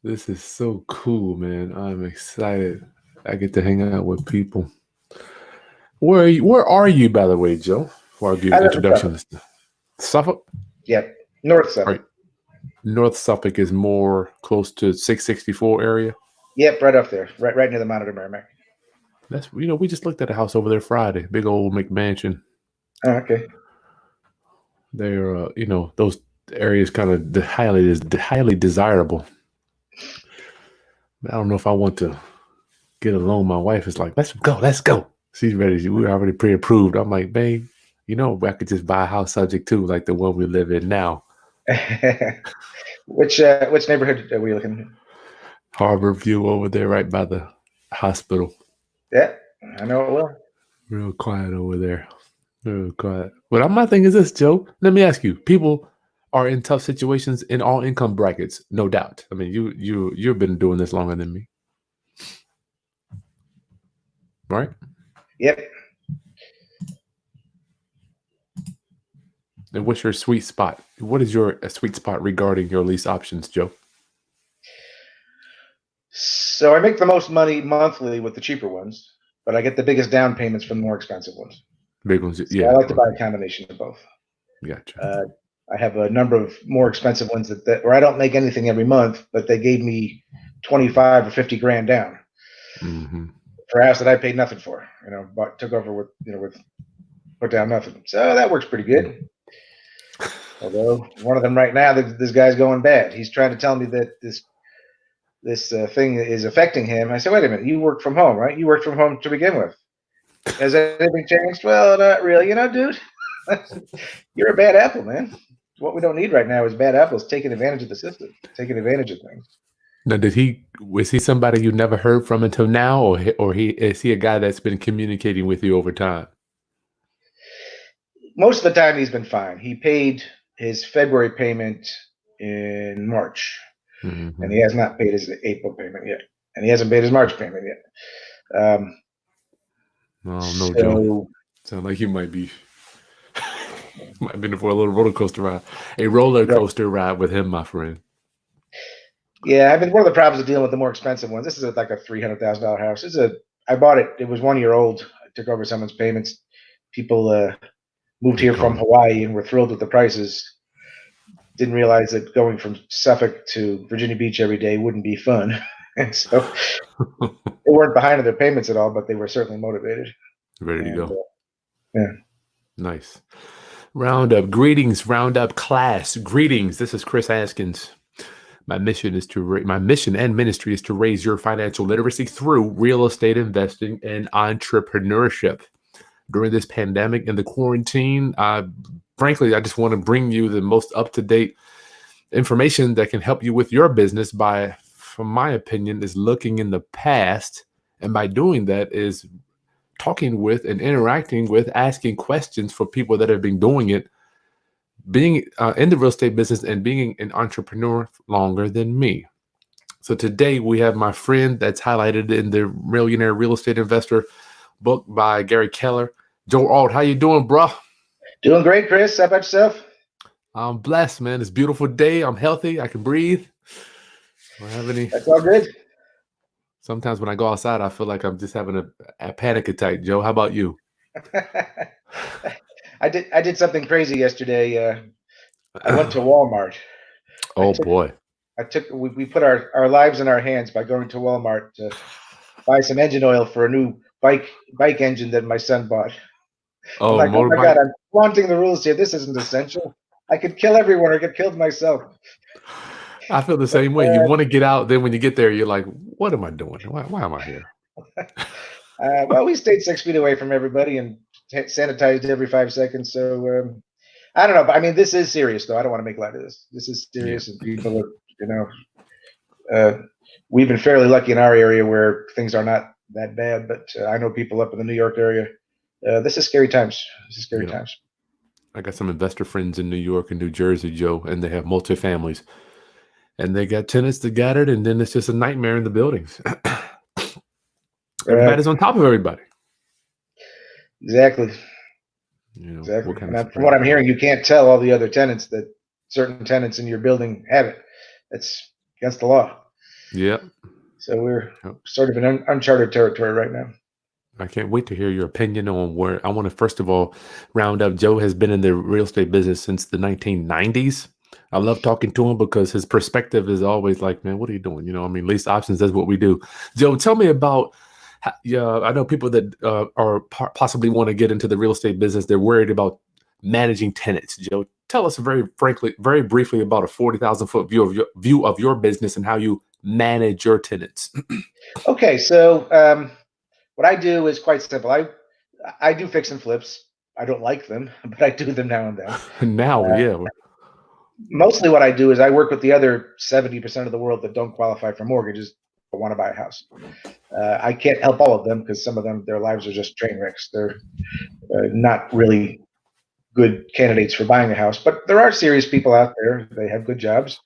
This is so cool, man. I'm excited. I get to hang out with people. Where are you, by the way, Joe? Before I give you I an live in introduction. Suffolk. Suffolk? Yep, North All right. Suffolk. North Suffolk is more close to 664 area. Yep, right up there, right near the Monitor Merrimack. That's we just looked at a house over there Friday. Big old McMansion. Oh, okay. They're those areas kind of highly desirable. I don't know if I want to get a loan. My wife is like, let's go. She's ready. We're already pre-approved. I'm like, babe, I could just buy a house subject to like the one we live in now. Which neighborhood are we looking at? Harbor View over there, right by the hospital. Yeah, I know it well. Real quiet over there. Real quiet. But my thing is this, Joe. Let me ask you: people are in tough situations in all income brackets, no doubt. I mean, you've been doing this longer than me, right? Yep. And what's your sweet spot? What is your sweet spot regarding your lease options, Joe? So I make the most money monthly with the cheaper ones, but I get the biggest down payments from the more expensive ones. Big ones, So yeah. I like to buy a combination of both. Gotcha. I have a number of more expensive ones where I don't make anything every month, but they gave me 25 or 50 grand down for a house that I paid nothing for. Took over with put down nothing. So that works pretty good. Although one of them right now, this guy's going bad. He's trying to tell me that this thing is affecting him. I said, wait a minute, you work from home, right? You worked from home to begin with. Has anything changed? Well, not really. Dude, you're a bad apple, man. What we don't need right now is bad apples taking advantage of the system, taking advantage of things. Now, was he somebody you never heard from until now, or is he a guy that's been communicating with you over time? Most of the time, he's been fine. He paid his February payment in March, and he has not paid his April payment yet, and he hasn't paid his March payment yet. No, Joe. Sound like you might be for a little roller coaster ride. A roller coaster ride with him, my friend. Yeah, one of the problems of dealing with the more expensive ones. This is like a $300,000 house. I bought it. It was 1 year old. I took over someone's payments. People moved here from Hawaii and were thrilled with the prices. Didn't realize that going from Suffolk to Virginia Beach every day wouldn't be fun. And so they weren't behind on their payments at all, but they were certainly motivated. Ready to go. Yeah. Nice. Roundup. Greetings, Roundup class. Greetings. This is Chris Haskins. My mission and ministry is to raise your financial literacy through real estate investing and entrepreneurship. During this pandemic and the quarantine, frankly, I just want to bring you the most up-to-date information that can help you with your business from my opinion, is looking in the past. And by doing that is talking with and interacting with, asking questions for people that have been doing it, being in the real estate business and being an entrepreneur longer than me. So today we have my friend that's highlighted in the Millionaire Real Estate Investor book by Gary Keller. Joe Arlt, how you doing, bro? Doing great, Chris. How about yourself? I'm blessed, man. It's a beautiful day. I'm healthy. I can breathe. Don't have any. That's all good. Sometimes when I go outside, I feel like I'm just having a panic attack. Joe, how about you? I did something crazy yesterday. I went to Walmart. Boy. We put our lives in our hands by going to Walmart to buy some engine oil for a new bike engine that my son bought. Oh, I'm like, oh my God, I'm flaunting the rules here. This isn't essential. I could kill everyone or get killed myself. I feel the same way. You want to get out, then when you get there, you're like, what am I doing? Why am I here? Well, we stayed 6 feet away from everybody and sanitized every 5 seconds. So I don't know, but I mean, this is serious, though. I don't want to make light of this. This is serious, and people are, we've been fairly lucky in our area where things are not that bad. But I know people up in the New York area. This is scary times. This is scary times. I got some investor friends in New York and New Jersey, Joe, and they have multifamilies. And they got tenants that got it, and then it's just a nightmare in the buildings. Everybody's on top of everybody. Exactly. Exactly. From what I'm hearing, you can't tell all the other tenants that certain tenants in your building have it. That's against the law. Yeah. So we're sort of in uncharted territory right now. I can't wait to hear your opinion on where I want to first of all round up. Joe has been in the real estate business since the 1990s. I love talking to him because his perspective is always like, man, what are you doing? You know, I mean, Lease Options, that's what we do. Joe, tell me about, yeah, I know people that are possibly want to get into the real estate business. They're worried about managing tenants. Joe, tell us very frankly, very briefly about a 40,000-foot view of your business and how you manage your tenants. Okay, so what I do is quite simple. I do fix and flips. I don't like them, but I do them now and then. Now, yeah. Mostly what I do is I work with the other 70% of the world that don't qualify for mortgages but want to buy a house. I can't help all of them because some of them, their lives are just train wrecks. They're not really good candidates for buying a house, but there are serious people out there. They have good jobs.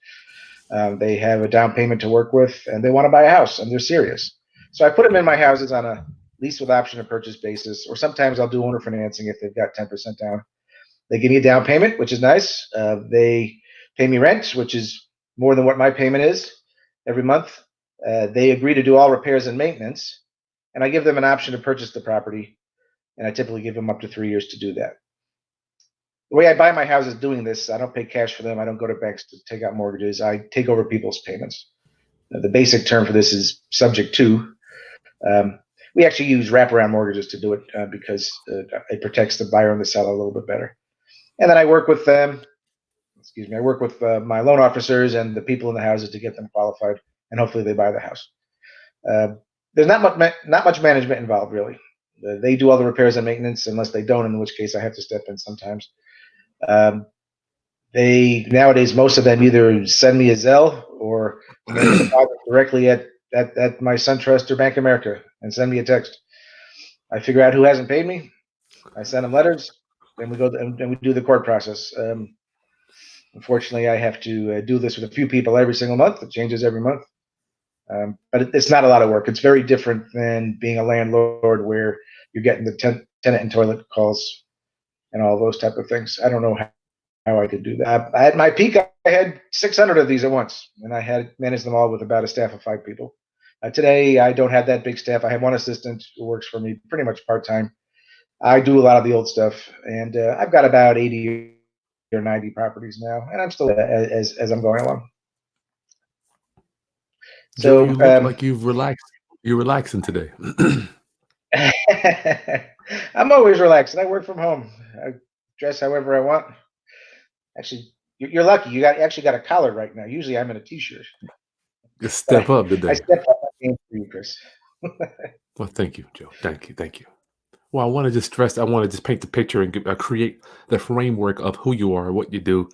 They have a down payment to work with, and they want to buy a house, and they're serious. So I put them in my houses on a lease with option to purchase basis, or sometimes I'll do owner financing if they've got 10% down. They give me a down payment, which is nice. They pay me rent, which is more than what my payment is every month. They agree to do all repairs and maintenance, and I give them an option to purchase the property, and I typically give them up to 3 years to do that. The way I buy my houses doing this, I don't pay cash for them. I don't go to banks to take out mortgages. I take over people's payments. The basic term for this is subject to. We actually use wraparound mortgages to do it because it protects the buyer and the seller a little bit better. And then I work with them. Excuse me. I work with my loan officers and the people in the houses to get them qualified, and hopefully they buy the house. There's not much management involved, really. They do all the repairs and maintenance, unless they don't, in which case I have to step in sometimes. They nowadays, most of them either send me a Zelle or make a deposit directly at my SunTrust or Bank of America and send me a text. I figure out who hasn't paid me. I send them letters. Then we go and we do the court process. Unfortunately, I have to do this with a few people every single month. It changes every month, but it's not a lot of work. It's very different than being a landlord where you're getting the tenant and toilet calls and all those type of things. I don't know how I could do that. At my peak, I had 600 of these at once, and I had managed them all with about a staff of 5 people. Today, I don't have that big staff. I have one assistant who works for me pretty much part-time. I do a lot of the old stuff, and I've got about 80 or 90 properties now, and I'm still as I'm going along. So, Joe, you look like you've relaxed. You're relaxing today. I'm always relaxed. I work from home. I dress however I want. Actually, you're lucky. You actually got a collar right now. Usually, I'm in a t-shirt. Just step up today. I stepped up my game for you, Chris. Well, thank you, Joe. Thank you. Well, I want to just stress. I want to just paint the picture and create the framework of who you are, what you do,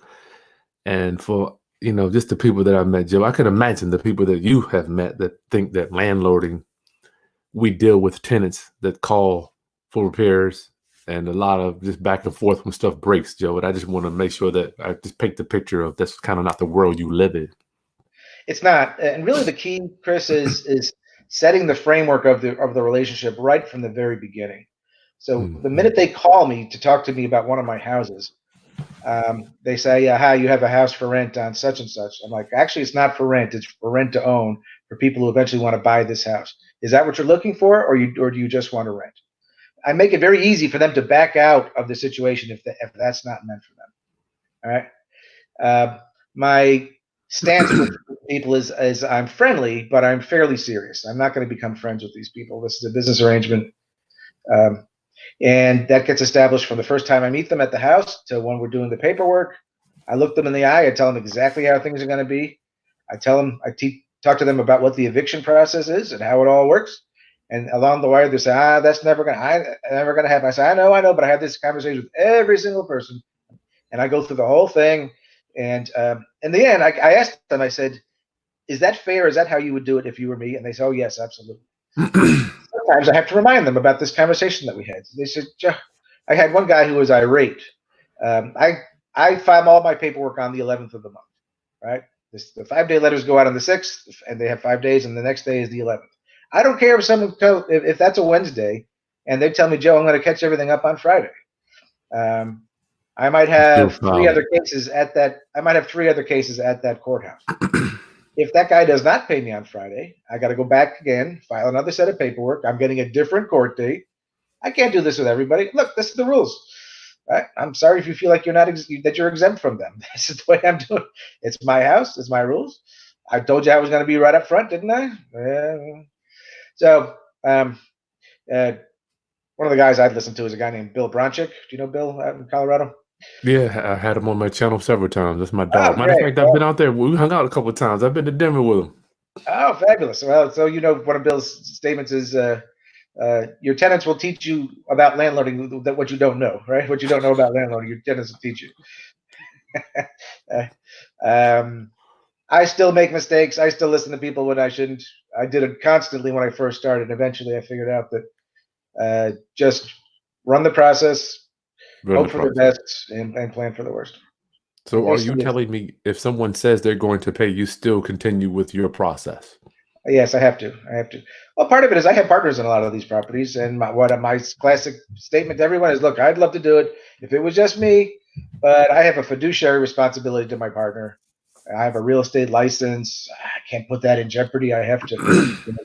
and for just the people that I've met, Joe. I can imagine the people that you have met that think that landlording, we deal with tenants that call for repairs and a lot of just back and forth when stuff breaks, Joe. And I just want to make sure that I just paint the picture of that's kind of not the world you live in. It's not, and really the key, Chris, is setting the framework of the relationship right from the very beginning. So the minute they call me to talk to me about one of my houses, they say, "Hi, you have a house for rent on such and such." I'm like, "Actually, it's not for rent. It's for rent to own for people who eventually want to buy this house. Is that what you're looking for, or do you just want to rent?" I make it very easy for them to back out of the situation if that's not meant for them. All right. My stance with people is I'm friendly, but I'm fairly serious. I'm not going to become friends with these people. This is a business arrangement. And that gets established from the first time I meet them at the house to when we're doing the paperwork. I look them in the eye. I tell them exactly how things are going to be. I talk to them about what the eviction process is and how it all works. And along the way, they say, that's never going to happen. I say, I know, but I have this conversation with every single person. And I go through the whole thing. And in the end, I asked them, I said, "Is that fair? Is that how you would do it if you were me?" And they say, "Oh, yes, absolutely." Sometimes I have to remind them about this conversation that we had. They said, I had one guy who was irate. I file all my paperwork on the 11th of the month, right? The 5-day letters go out on the 6th, and they have 5 days, and the next day is the 11th. I don't care if that's a Wednesday, and they tell me, "Joe, I'm going to catch everything up on Friday." I might have 3 other cases at that. I might have 3 other cases at that courthouse. If that guy does not pay me on Friday, I got to go back again, file another set of paperwork. I'm getting a different court date. I can't do this with everybody. Look, this is the rules. Right? I'm sorry if you feel like that you're exempt from them. This is the way I'm doing. It's my house. It's my rules. I told you I was going to be right up front, didn't I? So one of the guys I'd listen to is a guy named Bill Bronchick. Do you know Bill out in Colorado? Yeah, I had him on my channel several times. That's my dog. Oh, Matter of great. fact, I've been out there. We hung out a couple of times. I've been to Denver with him. Oh, fabulous. Well, so one of Bill's statements is your tenants will teach you about landlording that what you don't know, right? What you don't know about landlording, your tenants will teach you. I still make mistakes. I still listen to people when I shouldn't. I did it constantly when I first started. Eventually, I figured out that just run the process, hope for the best, and plan for the worst. So are you telling me if someone says they're going to pay, you still continue with your process? Yes, I have to. Well, part of it is I have partners in a lot of these properties, and my classic statement to everyone is, look, I'd love to do it if it was just me, but I have a fiduciary responsibility to my partner. I have a real estate license. I can't put that in jeopardy. I have to,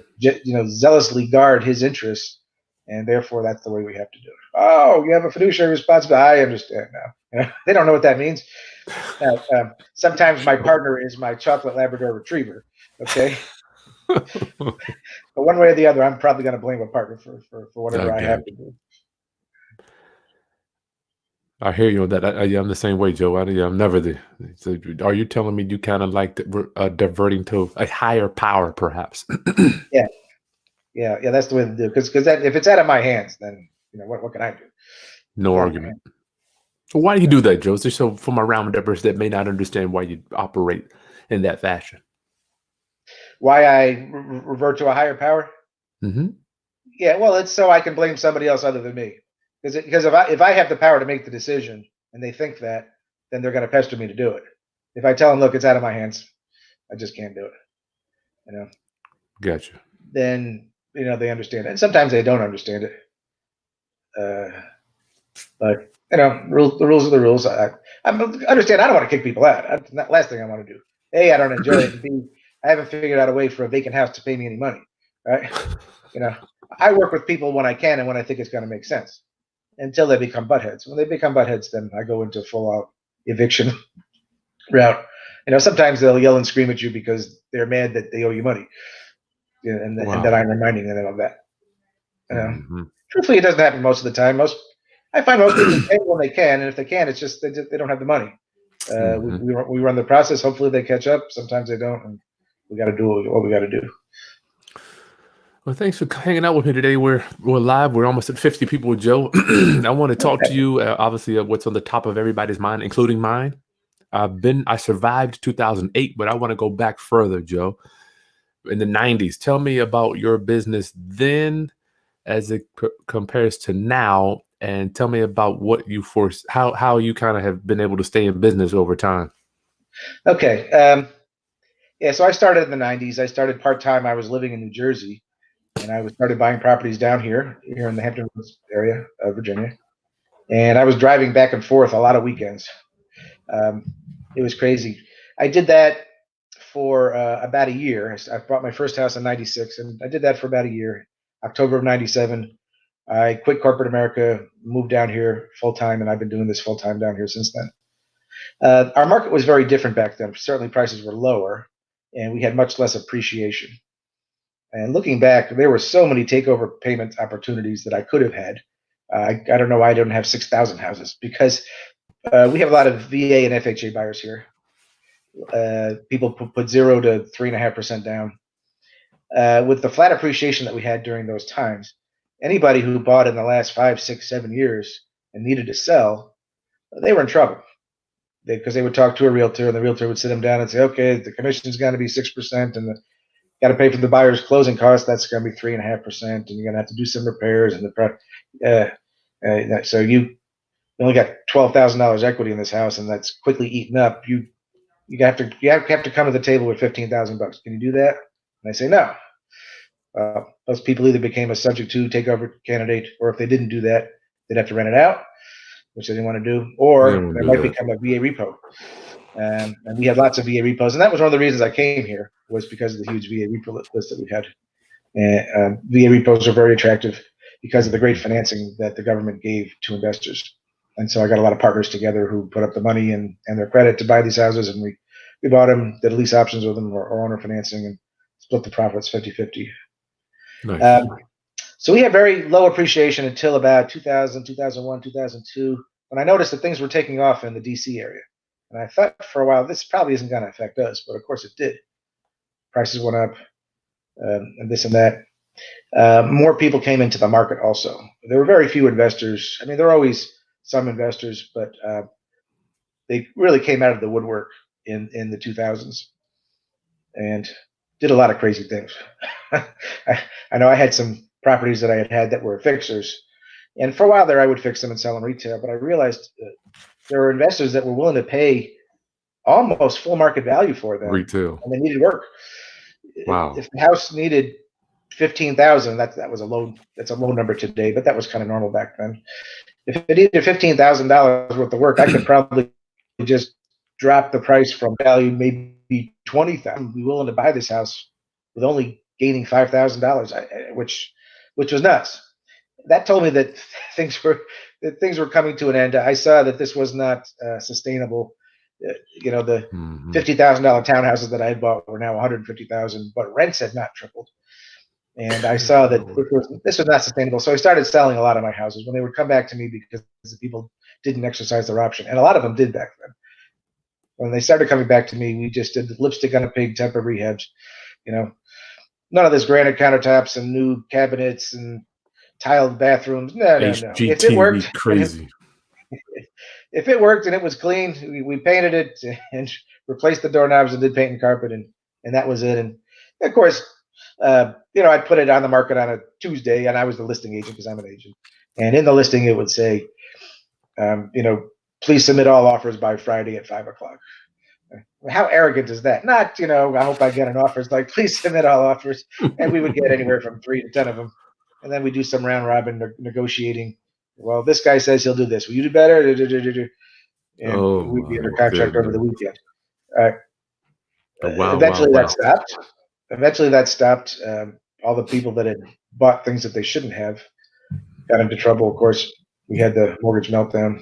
zealously guard his interests, and therefore that's the way we have to do it. Oh, you have a fiduciary responsibility. I understand now. They don't know what that means. Sometimes my partner is my chocolate Labrador Retriever. Okay. But one way or the other, I'm probably going to blame a partner for whatever I have to do. I hear you on that. I'm the same way, Joe. I'm never the. So are you telling me you kind of like diverting to a higher power, perhaps? Yeah. That's the way to do it. Because if it's out of my hands, then what can I do? No argument. So why do you do that, Joe? Just so for my rounders that may not understand why you operate in that fashion. Why I revert to a higher power? Mm-hmm. Yeah, well, it's so I can blame somebody else other than me. Because if I have the power to make the decision and they think that, then they're going to pester me to do it. If I tell them, look, it's out of my hands, I just can't do it. Gotcha. Then they understand it, and sometimes they don't understand it. But the rules are the rules. I understand. I don't want to kick people out. That's not the last thing I want to do. A, I don't enjoy it. B, I haven't figured out a way for a vacant house to pay me any money. Right? I work with people when I can and when I think it's going to make sense. Until they become buttheads. When they become buttheads, then I go into full-out eviction route. Sometimes they'll yell and scream at you because they're mad that they owe you money, and that I'm reminding them of that. Truthfully, it doesn't happen most of the time. I find most people pay when they can, and if they can, it's just they don't have the money. We run the process. Hopefully, they catch up. Sometimes they don't, and we got to do what we got to do. Well, thanks for hanging out with me today. We're live. We're almost at 50 people with Joe. I want to talk to you, obviously, what's on the top of everybody's mind, including mine. I survived 2008, but I want to go back further, Joe. In the 90s, tell me about your business then as it compares to now, and tell me about what you how you kind of have been able to stay in business over time. Okay. So I started in the 90s. I started part-time. I was living in New Jersey. And I started buying properties down here in the Hampton Roads area of Virginia. And I was driving back and forth a lot of weekends. It was crazy. I did that for about a year. I bought my first house in 96, and I did that for about a year. October of 97, I quit corporate America, moved down here full-time, and I've been doing this full-time down here since then. Our market was very different back then. Certainly prices were lower, and we had much less appreciation. And looking back, there were so many takeover payment opportunities that I could have had. I don't know why I don't have 6,000 houses, because we have a lot of VA and FHA buyers here. People put 0 to 3.5% down. With the flat appreciation that we had during those times, anybody who bought in the last 5, 6, 7 years and needed to sell, they were in trouble. Because they would talk to a realtor, and the realtor would sit them down and say, okay, the commission's going to be 6%, and got to pay for the buyer's closing costs. That's going to be 3.5%, and you're going to have to do some repairs. And so you only got $12,000 equity in this house, and that's quickly eaten up. You have to come to the table with $15,000. Can you do that? And I say no. Those people either became a subject to takeover candidate, or if they didn't do that, they'd have to rent it out, which they didn't want to do, or they might become a VA repo. And we had lots of VA repos, and that was one of the reasons I came here, was because of the huge VA repo list that we had. And VA repos are very attractive because of the great financing that the government gave to investors. And so I got a lot of partners together who put up the money and their credit to buy these houses, and we bought them, did lease options with them, or owner financing, and split the profits 50-50. Nice. So we had very low appreciation until about 2000, 2001, 2002, when I noticed that things were taking off in the DC area. And I thought for a while, this probably isn't going to affect us, but of course it did. Prices went up, and this and that. More people came into the market also. There were very few investors. I mean, there were always some investors, but they really came out of the woodwork in the 2000s and did a lot of crazy things. I know I had some properties that I had that were fixers, and for a while there I would fix them and sell them retail, but I realized there were investors that were willing to pay almost full market value for them, Retail. and they needed work. Wow. If the house needed 15,000, that was a low. That's a low number today, but that was kind of normal back then. If it needed $15,000 worth of work, I could probably just drop the price from value maybe 20,000. Be willing to buy this house with only gaining $5,000, which was nuts. That told me that things were coming to an end. I saw that this was not sustainable. The $50,000 townhouses that I had bought were now $150,000, but rents had not tripled. And I saw that this was not sustainable. So I started selling a lot of my houses when they would come back to me because the people didn't exercise their option. And a lot of them did back then. When they started coming back to me, we just did lipstick on a pig type of rehabs. None of this granite countertops and new cabinets and tiled bathrooms. No. If it worked, crazy. If it worked and it was clean, we painted it and replaced the doorknobs and did paint and carpet, and that was it. And of course, I'd put it on the market on a Tuesday, and I was the listing agent because I'm an agent. And in the listing, it would say, please submit all offers by Friday at 5 o'clock. How arrogant is that? Not, I hope I get an offer. It's like, please submit all offers. And we would get anywhere from 3 to 10 of them. And then we do some round robin negotiating. Well, this guy says he'll do this. Will you do better? And we'd be under contract over the weekend. Eventually that stopped. All the people that had bought things that they shouldn't have got into trouble. Of course, we had the mortgage meltdown.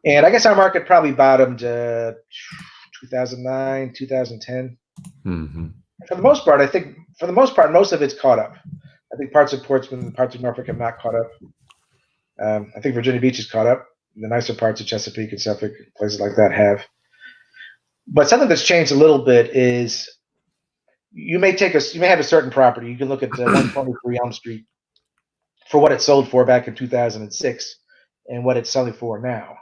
And I guess our market probably bottomed 2009, 2010. Mm-hmm. For the most part, most of it's caught up. I think parts of Portsmouth and parts of Norfolk have not caught up. I think Virginia Beach is caught up. The nicer parts of Chesapeake and Suffolk, places like that, have. But something that's changed a little bit is you may have a certain property. You can look at 123 Elm Street for what it sold for back in 2006 and what it's selling for now.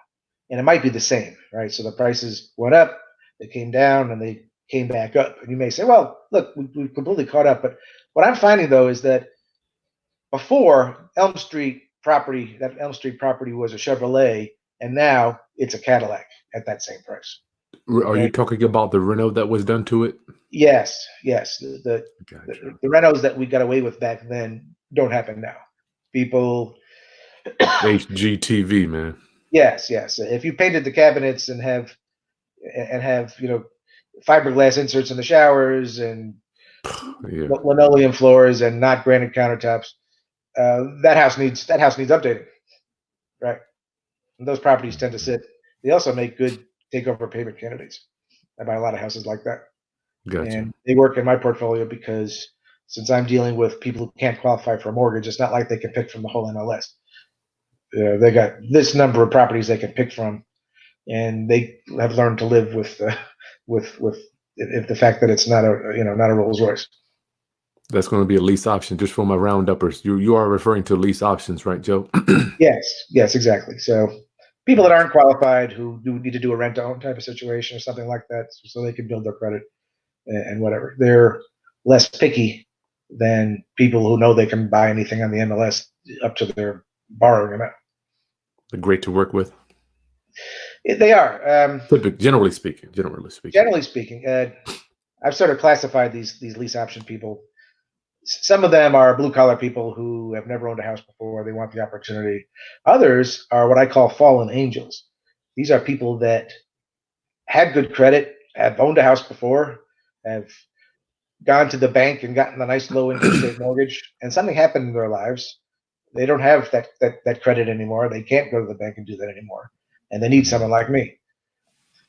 And it might be the same, right? So the prices went up, they came down, and they came back up. And you may say, well, look, we completely caught up. But what I'm finding, though, is that before Elm Street property was a Chevrolet, and now it's a Cadillac at that same price. Are you talking about the reno that was done to it? Yes. The renos that we got away with back then don't happen now. People HGTV, man. Yes. If you painted the cabinets and have fiberglass inserts in the showers and linoleum floors and not granite countertops, that house needs updating, right? And those properties tend to sit. They also make good takeover payment candidates. I buy a lot of houses like that. Gotcha. And they work in my portfolio because since I'm dealing with people who can't qualify for a mortgage, it's not like they can pick from the whole MLS. They got this number of properties they can pick from, and they have learned to live with the fact that it's not a Rolls Royce. That's going to be a lease option. Just for my round-uppers, you are referring to lease options, right, Joe? Yes, exactly. So people that aren't qualified who need to do a rent-to-own type of situation or something like that, so they can build their credit and whatever. They're less picky than people who know they can buy anything on the MLS up to their borrowing amount. They're great to work with. They are. Generally speaking. I've sort of classified these lease option people. Some of them are blue-collar people who have never owned a house before. They want the opportunity. Others are what I call fallen angels. These are people that had good credit, have owned a house before, have gone to the bank and gotten a nice low interest rate mortgage, and something happened in their lives. They don't have that credit anymore. They can't go to the bank and do that anymore, and they need someone like me.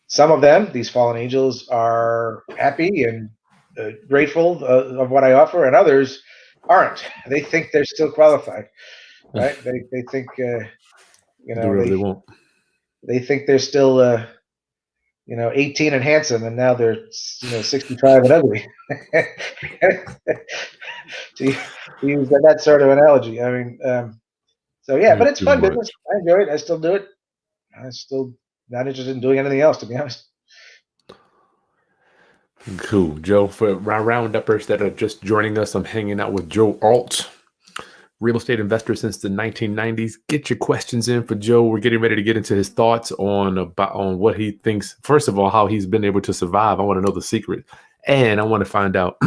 Some of them, these fallen angels, are happy and grateful of what I offer, and others aren't. They think they're still qualified, right? They think Do whatever they want. they think they're still 18 and handsome, and now they're 65 and ugly. to use that sort of analogy. I mean, so yeah, but it's fun business. I enjoy it. I still do it. I'm still not interested in doing anything else, to be honest. Cool. Joe, for our rounduppers that are just joining us, I'm hanging out with Joe Arlt, real estate investor since the 1990s. Get your questions in for Joe. We're getting ready to get into his thoughts on what he thinks. First of all, how he's been able to survive. I want to know the secret. And I want to find out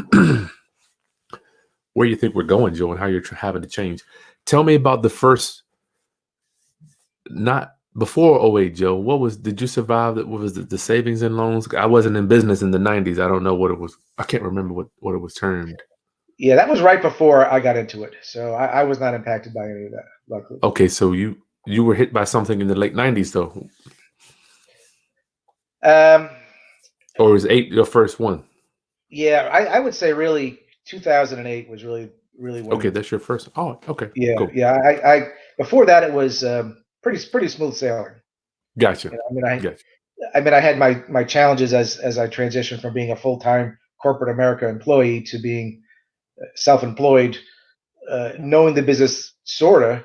where you think we're going, Joe, and how you're having to change. Tell me about the first, not before 08, Joe. Did you survive? What was the savings and loans? I wasn't in business in the 90s. I don't know what it was. I can't remember what it was termed. Yeah, that was right before I got into it. So I was not impacted by any of that, luckily. Okay, so you were hit by something in the late 90s, though. Or was 8 your first one? Yeah, I would say really 2008 was really when. Okay, that's your first. Oh, okay. Yeah, cool. Yeah. I before that it was pretty smooth sailing. Gotcha. I had my challenges as I transitioned from being a full-time corporate America employee to being self-employed, knowing the business sorta.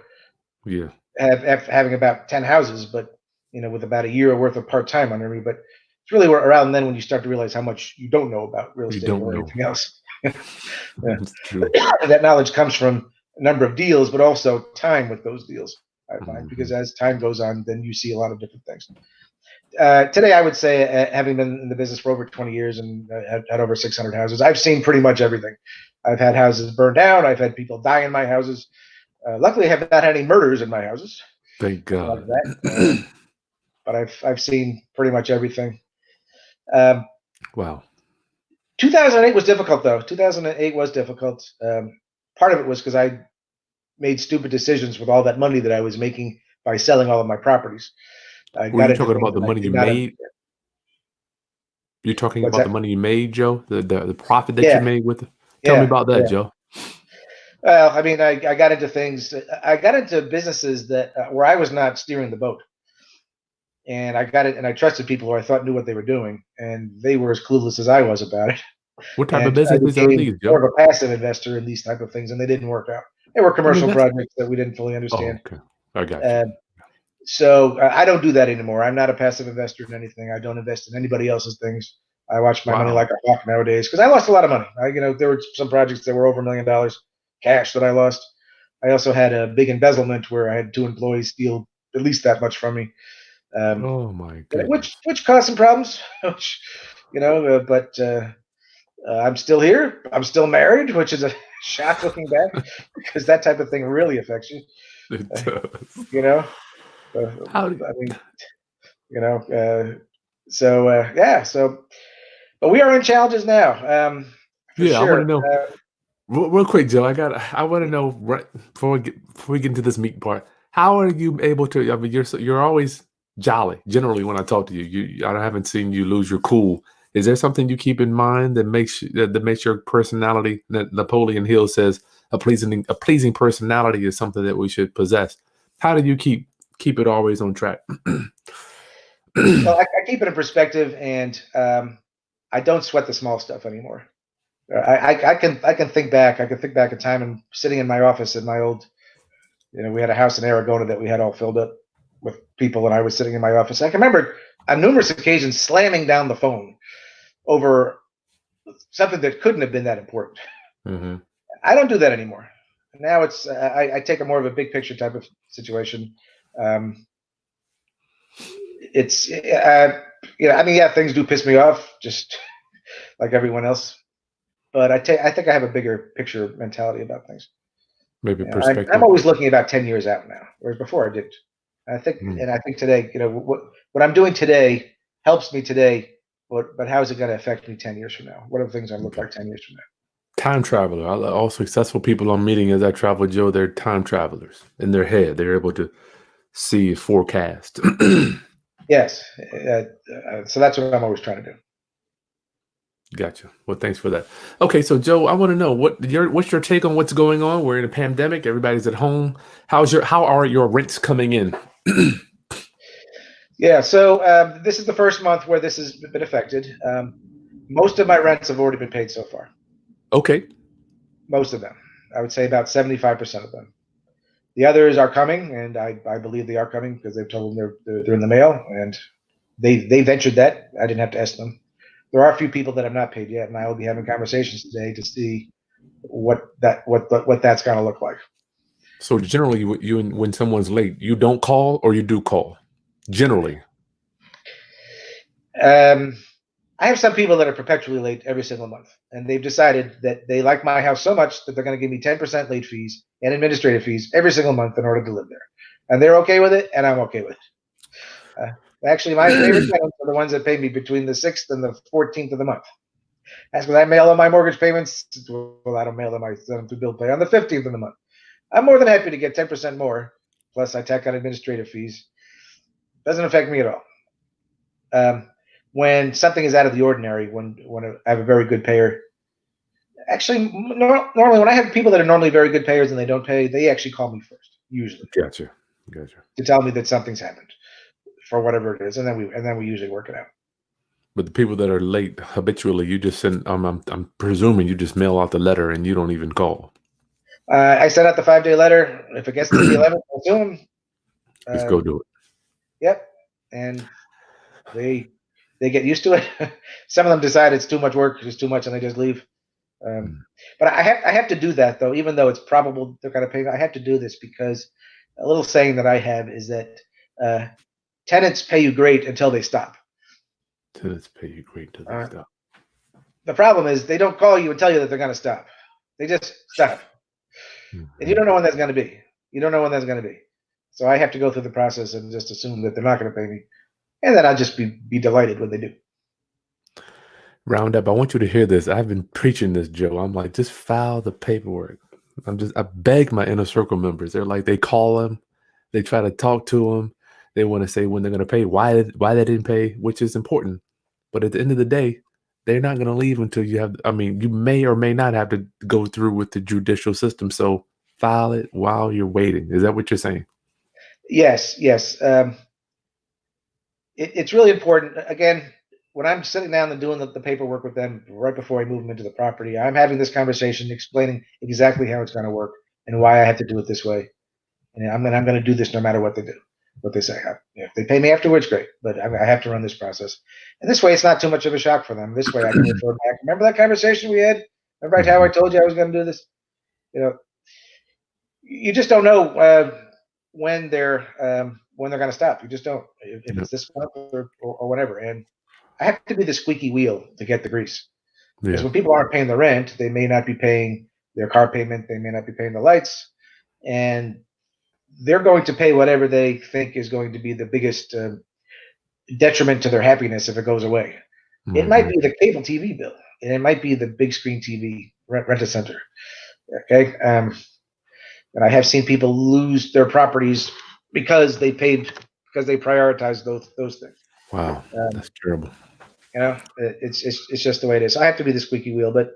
Yeah. Having about 10 houses, but with about a year worth of part-time under me. But it's really around then when you start to realize how much you don't know about real estate or anything else. That's true. That knowledge comes from a number of deals, but also time with those deals, I find, because as time goes on, then you see a lot of different things. Today, I would say, having been in the business for over 20 years and had over 600 houses, I've seen pretty much everything. I've had houses burned down. I've had people die in my houses. Luckily, I have not had any murders in my houses. Thank God. But I've seen pretty much everything. Wow. 2008 was difficult, though. 2008 was difficult. Part of it was because I made stupid decisions with all that money that I was making by selling all of my properties. Were you talking about the money you made? You're talking about the money you made, Joe? The profit that you made with it? Tell me about that, Joe. Well, I mean, I got into things. I got into businesses that where I was not steering the boat, and I got it. And I trusted people who I thought knew what they were doing, and they were as clueless as I was about it. What type of businesses are these, Joe? More of a passive investor in these type of things, and they didn't work out. They were commercial projects that we didn't fully understand. Oh, okay. I got you. So I don't do that anymore. I'm not a passive investor in anything. I don't invest in anybody else's things. I watch my money like a hawk nowadays because I lost a lot of money. There were some projects that were over $1 million cash that I lost. I also had a big embezzlement where I had 2 employees steal at least that much from me. Oh my goodness. Which caused some problems. But I'm still here. I'm still married, which is a shock looking back because that type of thing really affects you. It does. But we are in challenges now. Sure. I want to know real quick, Joe. I want to know right before we get into this meat part. How are you able to? I mean, you're always jolly. Generally, when I talk to you, I haven't seen you lose your cool. Is there something you keep in mind that makes your personality? That Napoleon Hill says a pleasing personality is something that we should possess. How do you keep it always on track? Well, I keep it in perspective, and I don't sweat the small stuff anymore. I can think back. I can think back in time and sitting in my office in my old, we had a house in Arizona that we had all filled up with people, and I was sitting in my office. I can remember on numerous occasions slamming down the phone over something that couldn't have been that important. Mm-hmm. I don't do that anymore. Now it's I take a more of a big picture type of situation. It's things do piss me off, just like everyone else. But I think I have a bigger picture mentality about things. Maybe perspective. I'm always looking about 10 years out now, whereas before I didn't. I think today, what I'm doing today helps me today, but how is it going to affect me 10 years from now? What are the things I look Okay. like 10 years from now? Time traveler. All successful people I'm meeting as I travel, Joe, they're time travelers in their head. They're able to see, forecast. Yes. So that's what I'm always trying to do. Gotcha. Well, thanks for that. Okay, so Joe, I want to know what's your take on what's going on? We're in a pandemic. Everybody's at home. How are your rents coming in? Yeah. So this is the first month where this has been affected. Most of my rents have already been paid so far. Okay. Most of them. I would say about 75% of them. The others are coming, and I believe they are coming because they've told them they're in the mail, and they ventured that. I didn't have to ask them. There are a few people that have not paid yet, and I will be having conversations today to see what that's going to look like. So generally, when someone's late, you don't call or you do call. Generally. I have some people that are perpetually late every single month, and they've decided that they like my house so much that they're going to give me 10% late fees and administrative fees every single month in order to live there. And they're okay with it, and I'm okay with it. Actually, my favorite tenants are the ones that pay me between the 6th and the 14th of the month. That's because I mail them my mortgage payments. Well, I don't mail them, I send them through bill pay on the 15th of the month. I'm more than happy to get 10% more, plus I tack on administrative fees. Doesn't affect me at all. When something is out of the ordinary, when I have a very good payer, actually, normally when I have people that are normally very good payers and they don't pay, they actually call me first, usually, Gotcha. to tell me that something's happened for whatever it is, and then we usually work it out. But the people that are late habitually, you just send. I'm presuming you just mail out the letter and you don't even call. I sent out the 5-day letter. If it gets to the 11th, I'll sue them. Just go do it. Yep, and they get used to it. Some of them decide it's too much work, it's too much, and they just leave. But I have to do that though, even though it's probable they're going to pay me. I have to do this because a little saying that I have is that tenants pay you great until they stop. Tenants pay you great until they stop. The problem is they don't call you and tell you that they're going to stop. They just stop, and you don't know when that's going to be. You don't know when that's going to be. So I have to go through the process and just assume that they're not going to pay me, and then I'll just be delighted when they do. Roundup, I want you to hear this. I've been preaching this, Joe. I'm like, just file the paperwork. I beg my inner circle members. They're like, they call them, they try to talk to them. They want to say when they're going to pay, why they didn't pay, which is important. But at the end of the day, they're not going to leave until you have, you may or may not have to go through with the judicial system. So file it while you're waiting. Is that what you're saying? Yes. It's really important. Again, when I'm sitting down and doing the paperwork with them right before I move them into the property, I'm having this conversation, explaining exactly how it's going to work and why I have to do it this way. And I'm going to do this no matter what they do, what they say. If they pay me afterwards, great. But I have to run this process. And this way, it's not too much of a shock for them. This way, I can refer back. Remember that conversation we had? Remember how I told you I was going to do this? You just don't know when they're going to stop. You just don't. If it's this month or whatever. And I have to be the squeaky wheel to get the grease. Because when people aren't paying the rent, they may not be paying their car payment. They may not be paying the lights. And they're going to pay whatever they think is going to be the biggest detriment to their happiness if it goes away. It might be the cable TV bill, and it might be the big screen TV rent-a-center. Okay, and I have seen people lose their properties because they prioritized those things. Wow, that's terrible. It's just the way it is. I have to be the squeaky wheel, but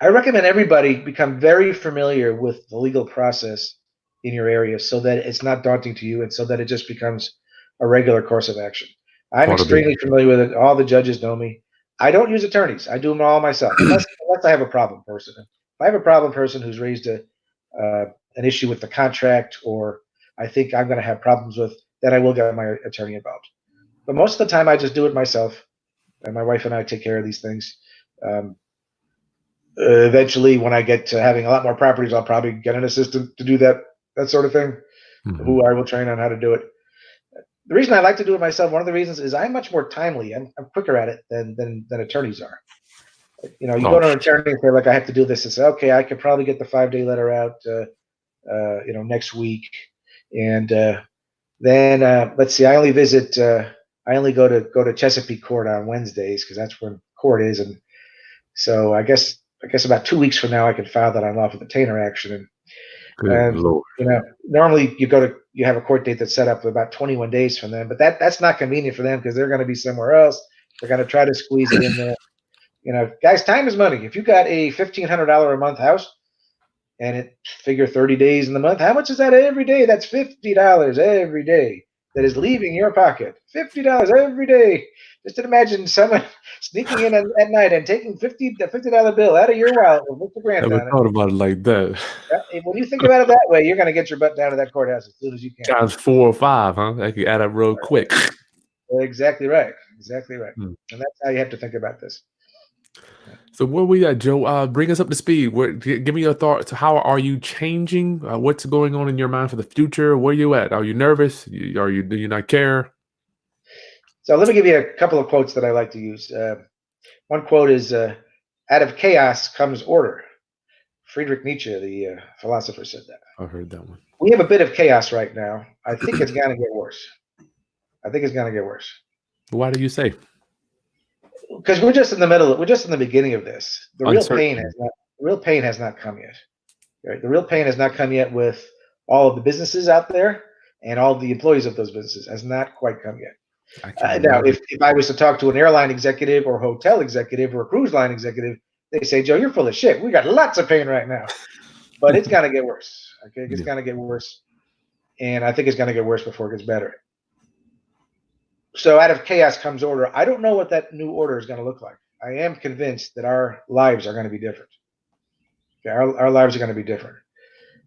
I recommend everybody become very familiar with the legal process in your area so that it's not daunting to you and so that it just becomes a regular course of action. I'm extremely familiar with it. All the judges know me. I don't use attorneys. I do them all myself, unless I have a problem person. If I have a problem person who's raised an issue with the contract, or I think I'm going to have problems with, then I will get my attorney involved. But most of the time, I just do it myself, and my wife and I take care of these things. Eventually, when I get to having a lot more properties, I'll probably get an assistant to do that sort of thing, who I will train on how to do it. The reason I like to do it myself, one of the reasons, is I'm much more timely. I'm quicker at it than attorneys are. You go to an attorney and say, like, I have to do this, and say, okay, I could probably get the 5-day letter out, next week, and then let's see, I I only go to Chesapeake Court on Wednesdays because that's when court is, and so I guess about 2 weeks from now I can file that unlawful detainer action. Good And Lord. normally you have a court date that's set up about 21 days from then, but that's not convenient for them because they're going to be somewhere else. They're going to try to squeeze it in there. Guys, time is money. If you got a $1,500 a month house and it figure 30 days in the month, how much is that every day? That's $50 every day that is leaving your pocket. $50 every day. Just imagine someone sneaking in at night and taking the $50 bill out of your wallet with the grant Never on it. thought about it like that. When you think about it that way, you're going to get your butt down to that courthouse as soon as you can. Times 4 or 5, huh? That could add up real quick. Exactly right. Exactly right. Hmm. And that's how you have to think about this. So where we at, Joe? Bring us up to speed. Give me your thoughts. How are you changing? What's going on in your mind for the future? Where you at? Are you nervous? Do you not care? So let me give you a couple of quotes that I like to use. One quote is, out of chaos comes order. Friedrich Nietzsche, the philosopher, said that. I heard that one. We have a bit of chaos right now. I think it's going to get worse. Why do you say? Because we're just in the beginning of this. The real pain has not come yet. Right? The real pain has not come yet with all of the businesses out there and all of the employees of those businesses has not quite come yet. Now, if I was to talk to an airline executive or hotel executive or a cruise line executive, they say, Joe, you're full of shit. We got lots of pain right now. But it's going to get worse. Okay, it's going to get worse. And I think it's going to get worse before it gets better. So out of chaos comes order. I don't know what that new order is going to look like. I am convinced that our lives are going to be different. Okay, our lives are going to be different.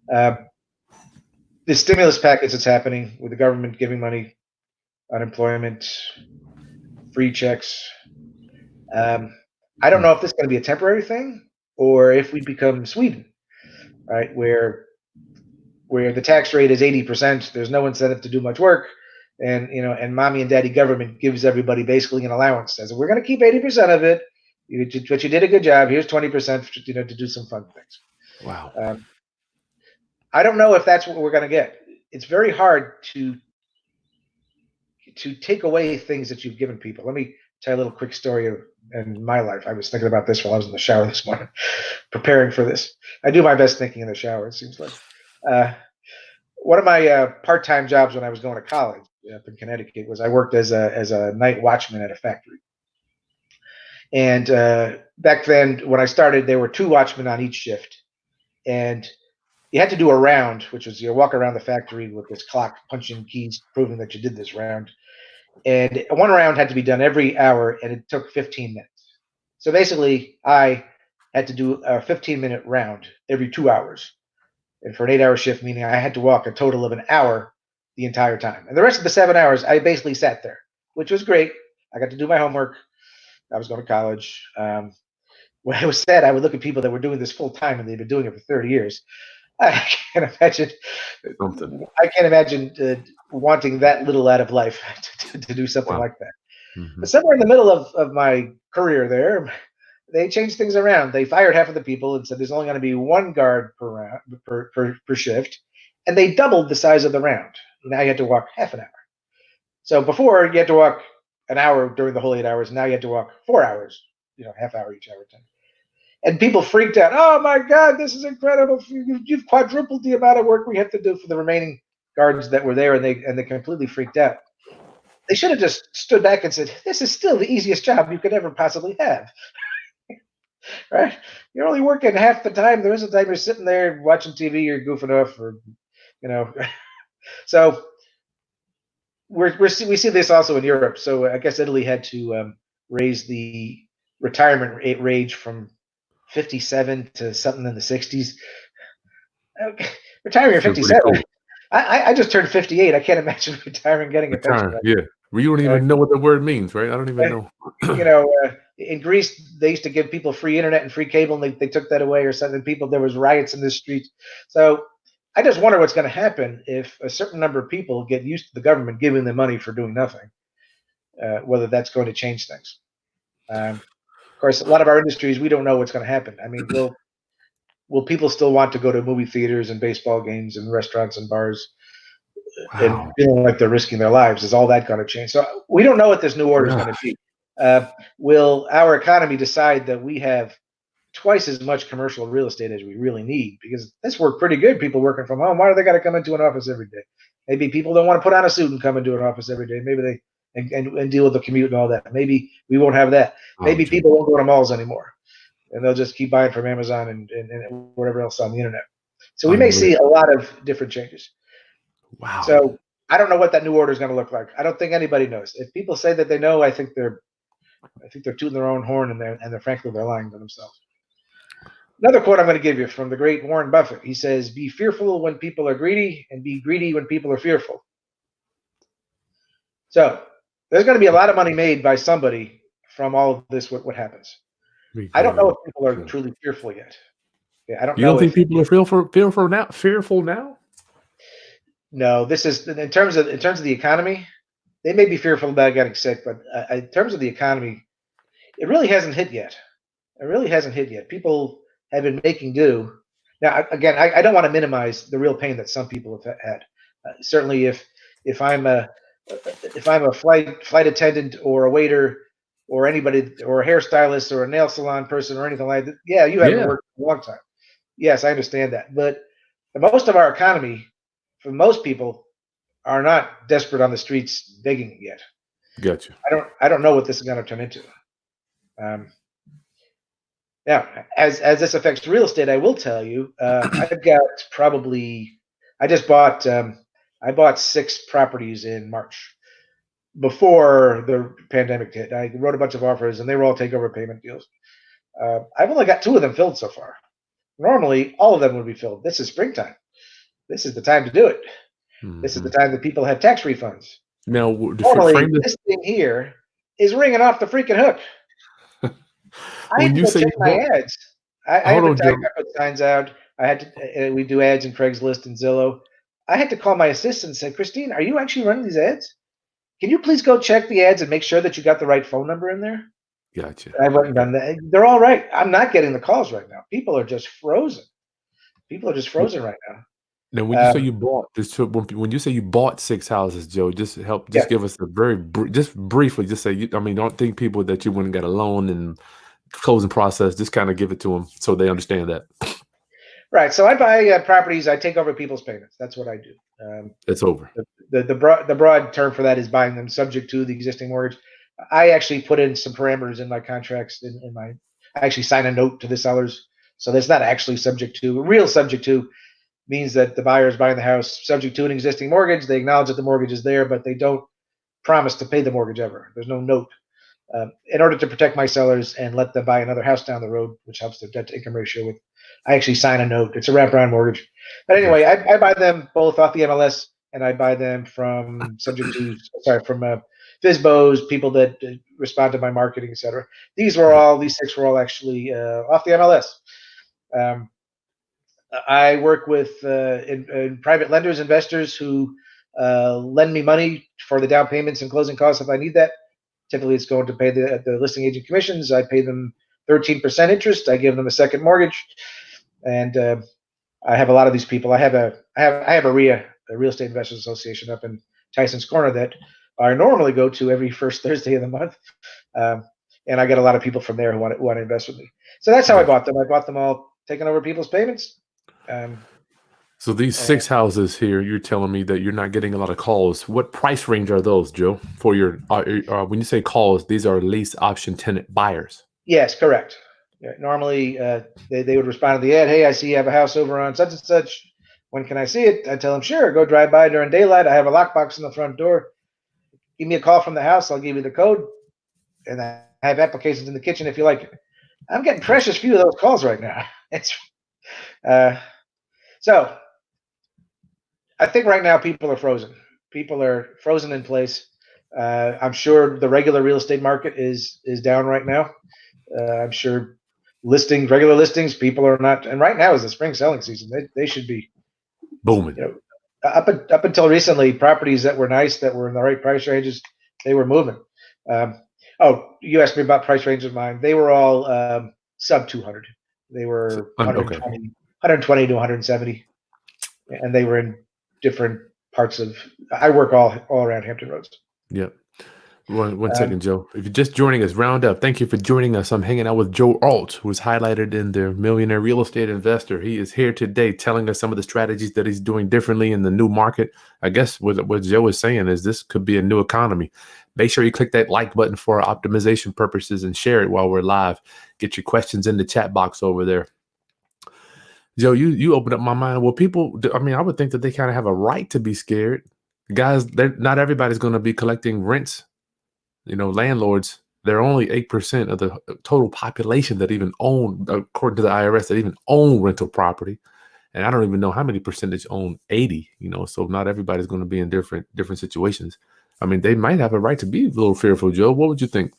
The stimulus package that's happening with the government giving money, unemployment, free checks. I don't know if this is going to be a temporary thing or if we become Sweden, right, where the tax rate is 80%. There's no incentive to do much work, and mommy and daddy government gives everybody basically an allowance. Says we're going to keep 80% of it, but you did a good job. Here's 20%, to do some fun things. Wow. I don't know if that's what we're going to get. It's very hard to take away things that you've given people. Let me tell you a little quick story in my life. I was thinking about this while I was in the shower this morning, preparing for this. I do my best thinking in the shower, it seems like. One of my part-time jobs when I was going to college up in Connecticut was I worked as a night watchman at a factory. And back then, when I started, there were 2 watchmen on each shift. And you had to do a round, which was you walk around the factory with this clock, punching keys, proving that you did this round. And one round had to be done every hour, and it took 15 minutes. So basically, I had to do a 15-minute round every 2 hours. And for an 8-hour shift, meaning I had to walk a total of an hour the entire time. And the rest of the 7 hours, I basically sat there, which was great. I got to do my homework. I was going to college. When it was said, I would look at people that were doing this full time and they've been doing it for 30 years. I can't imagine. Something. I can't imagine wanting that little out of life to do something like that. Mm-hmm. But somewhere in the middle of my career there, they changed things around. They fired half of the people and said there's only going to be 1 guard per shift, and they doubled the size of the round. Now you had to walk half an hour. So before you had to walk an hour during the whole 8 hours. Now you had to walk 4 hours, half hour each hour time. And people freaked out. Oh my God, this is incredible! You've quadrupled the amount of work we have to do for the remaining guards that were there, and they completely freaked out. They should have just stood back and said, "This is still the easiest job you could ever possibly have." Right? You're only working half the time. The rest of the time you're sitting there watching TV, you're goofing off, or So we see this also in Europe. So I guess Italy had to raise the retirement age from 57 to something in the 60s. Retiring at 57. Cool. I just turned 58. I can't imagine retiring, getting a pension. Yeah. Well, you don't even know what the word means, right? I don't even know. In Greece, they used to give people free internet and free cable, and they took that away or something. There was riots in the streets. So I just wonder what's going to happen if a certain number of people get used to the government giving them money for doing nothing, whether that's going to change things. Of course, a lot of our industries, we don't know what's going to happen. I mean, will people still want to go to movie theaters and baseball games and restaurants and bars? and Wow. feeling like they're risking their lives. Is all that going to change? So we don't know what this new order is going to Gosh. be. Will our economy decide that we have twice as much commercial real estate as we really need? Because this worked pretty good. People working from home. Why do they got to come into an office every day? Maybe people don't want to put on a suit and come into an office every day. Maybe they and deal with the commute and all that. Maybe we won't have that. Oh, Maybe Joe. people won't go to malls anymore, and they'll just keep buying from Amazon and whatever else on the internet. So we may see Unreal. a lot of different changes. Wow. So I don't know what that new order is going to look like. I don't think anybody knows. If people say that they know, I think they're tooting their own horn, and they're frankly they're lying to themselves. Another quote I'm going to give you from the great Warren Buffett. He says, "Be fearful when people are greedy, and be greedy when people are fearful." So there's going to be a lot of money made by somebody from all of this. What happens? I don't know if people are Joe. truly fearful yet. Yeah, I don't You don't know think if people are fearful now? Fearful now? no. This is in terms of the economy. They may be fearful about getting sick, but in terms of the economy, it really hasn't hit yet. It really hasn't hit yet. People have been making do. Now, again, I don't want to minimize the real pain that some people have had. Certainly, if I'm a flight attendant or a waiter or anybody or a hairstylist or a nail salon person or anything like that, yeah, you haven't Yeah. worked for a long time. Yes, I understand that. But most of our economy, for most people, are not desperate on the streets begging yet. Gotcha. I don't know what this is going to turn into. Um, Now, as this affects real estate, I will tell you, I've got probably I just bought I bought 6 properties in March before the pandemic hit. I wrote a bunch of offers, and they were all takeover payment deals. I've only got 2 of them filled so far. Normally, all of them would be filled. This is springtime. This is the time to do it. This is the Mhm. time that people have tax refunds. Now, to Normally, frame this, this thing here is ringing off the freaking hook. I had when to you go say check you my bought, ads. hold on, Joe. I put signs out. I had to. We do ads in Craigslist and Zillow. I had to call my assistant and say, "Christine, are you actually running these ads? Can you please go check the ads and make sure that you got the right phone number in there?" Gotcha. And I went and done that. They're all right. I'm not getting the calls right now. People are just frozen. People are just frozen right now. Now, when you say Um, you bought this, when you say you bought 6 houses, Joe, yeah. just give us a very just briefly, just say, I mean, don't think people that you went and got a loan and closing process. Just kind of give it to them so they understand that Right. So I buy properties. I take over people's payments. That's what I do. it's over. The broad term for that is buying them subject to the existing mortgage. I actually put in some parameters in my contracts in my I actually sign a note to the sellers. So that's not actually subject to. Real subject to means that the buyer is buying the house subject to an existing mortgage. They acknowledge that the mortgage is there, but they don't promise to pay the mortgage ever. There's no note. In order to protect my sellers and let them buy another house down the road, which helps their debt to income ratio with, I actually sign a note. It's a wraparound mortgage. But anyway, Gotcha. I buy them both off the MLS, and I buy them from from FISBOs, people that respond to my marketing, etc. These 6 were all actually off the MLS. Um, I work with in private lenders, investors who lend me money for the down payments and closing costs if I need that. Typically, it's going to pay the listing agent commissions. I pay them 13% interest. I give them a second mortgage, and I have a lot of these people. I have a RIA, a Real Estate Investors Association, up in Tyson's Corner that I normally go to every first Thursday of the month, um, and I get a lot of people from there who want to invest with me. So that's how I Gotcha. bought them. I bought them all taking over people's payments. Um, So these and 6 houses here, you're telling me that you're not getting a lot of calls. What price range are those, Joe? For your when you say calls, these are lease option tenant buyers. yes, correct. Yeah, normally, they would respond to the ad. Hey, I see you have a house over on such and such. When can I see it? I tell them, sure, go drive by during daylight. I have a lockbox in the front door. Give me a call from the house. I'll give you the code. And I have applications in the kitchen if you like it. I'm getting precious few of those calls right now. It's uh, so I think right now people are frozen. People are frozen in place. I'm sure the regular real estate market is down right now. I'm sure regular listings, people are not. And right now is the spring selling season. They should be, Booming. you know, up until recently, properties that were nice, that were in the right price ranges, they were moving. Oh, you asked me about price ranges of mine. They were all sub 200. They So, were okay. 120 to 170, and they were in different parts of. I work all around Hampton Roads. Yep. One second, Joe. If you're just joining us, round up. Thank you for joining us. I'm hanging out with Joe Arlt, who is highlighted in the Millionaire Real Estate Investor. He is here today telling us some of the strategies that he's doing differently in the new market. I guess what Joe is saying is this could be a new economy. Make sure you click that like button for optimization purposes and share it while we're live. Get your questions in the chat box over there. Joe, you opened up my mind. Well, people, I mean, I would think that they kind of have a right to be scared. Guys, not everybody's going to be collecting rents. Landlords, they're only 8% of the total population that even own, according to the IRS, that even own rental property. And I don't even know how many percentage own 80, so not everybody's going to be in different situations. I mean, they might have a right to be a little fearful, Joe. What would you think?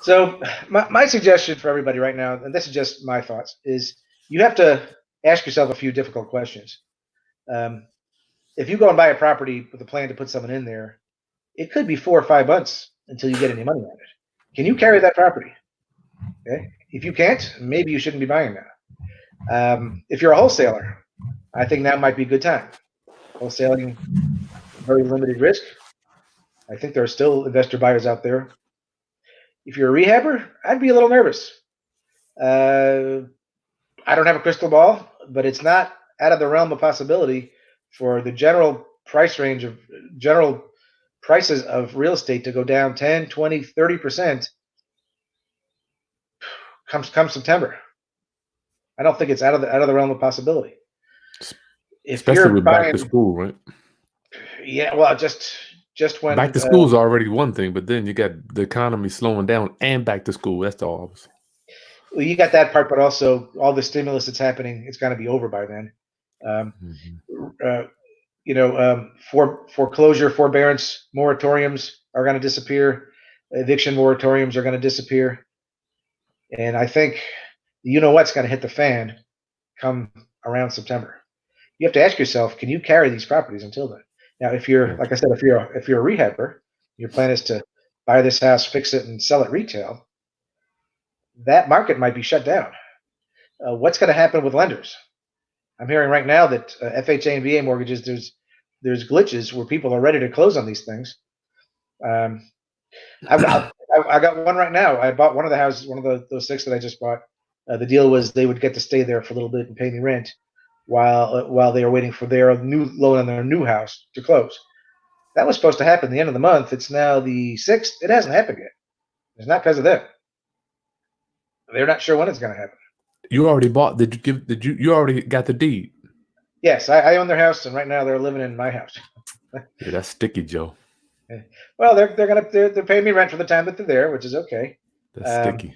So my suggestion for everybody right now, and this is just my thoughts, is you have to ask yourself a few difficult questions. If you go and buy a property with a plan to put someone in there, it could be 4 or 5 months until you get any money on it. Can you carry that property? Okay. If you can't, maybe you shouldn't be buying now. If you're a wholesaler, I think that might be a good time. Wholesaling, very limited risk. I think there are still investor buyers out there. If you're a rehabber, I'd be a little nervous. I don't have a crystal ball, but it's not out of the realm of possibility for the general price range of general prices of real estate to go down 10, 20, 30% come September. I don't think it's out of the realm of possibility. If Especially you're with back to school, right? Yeah, well, just when back to school is already one thing, but then you got the economy slowing down and back to school. That's all. Well, you got that part, but also all the stimulus that's happening, it's going to be over by then. Foreclosure, forbearance moratoriums are going to disappear. Eviction moratoriums are going to disappear. And I think what's going to hit the fan come around September. You have to ask yourself, can you carry these properties until then? Now, if you're, like I said, if you're a rehabber, your plan is to buy this house, fix it, and sell it retail, that market might be shut down. What's going to happen with lenders? I'm hearing right now that FHA and VA mortgages, there's glitches where people are ready to close on these things. I got one right now. I bought one of the houses, one of those 6 that I just bought. The deal was they would get to stay there for a little bit and pay me rent while they were waiting for their new loan on their new house to close. That was supposed to happen the end of the month. It's now the 6th. It hasn't happened yet. It's not because of them. They're not sure when it's going to happen. You already bought? You already got the deed? Yes, I own their house, and right now they're living in my house. Yeah, that's sticky, Joe. Well, they're paying me rent for the time that they're there, which is okay. That's sticky.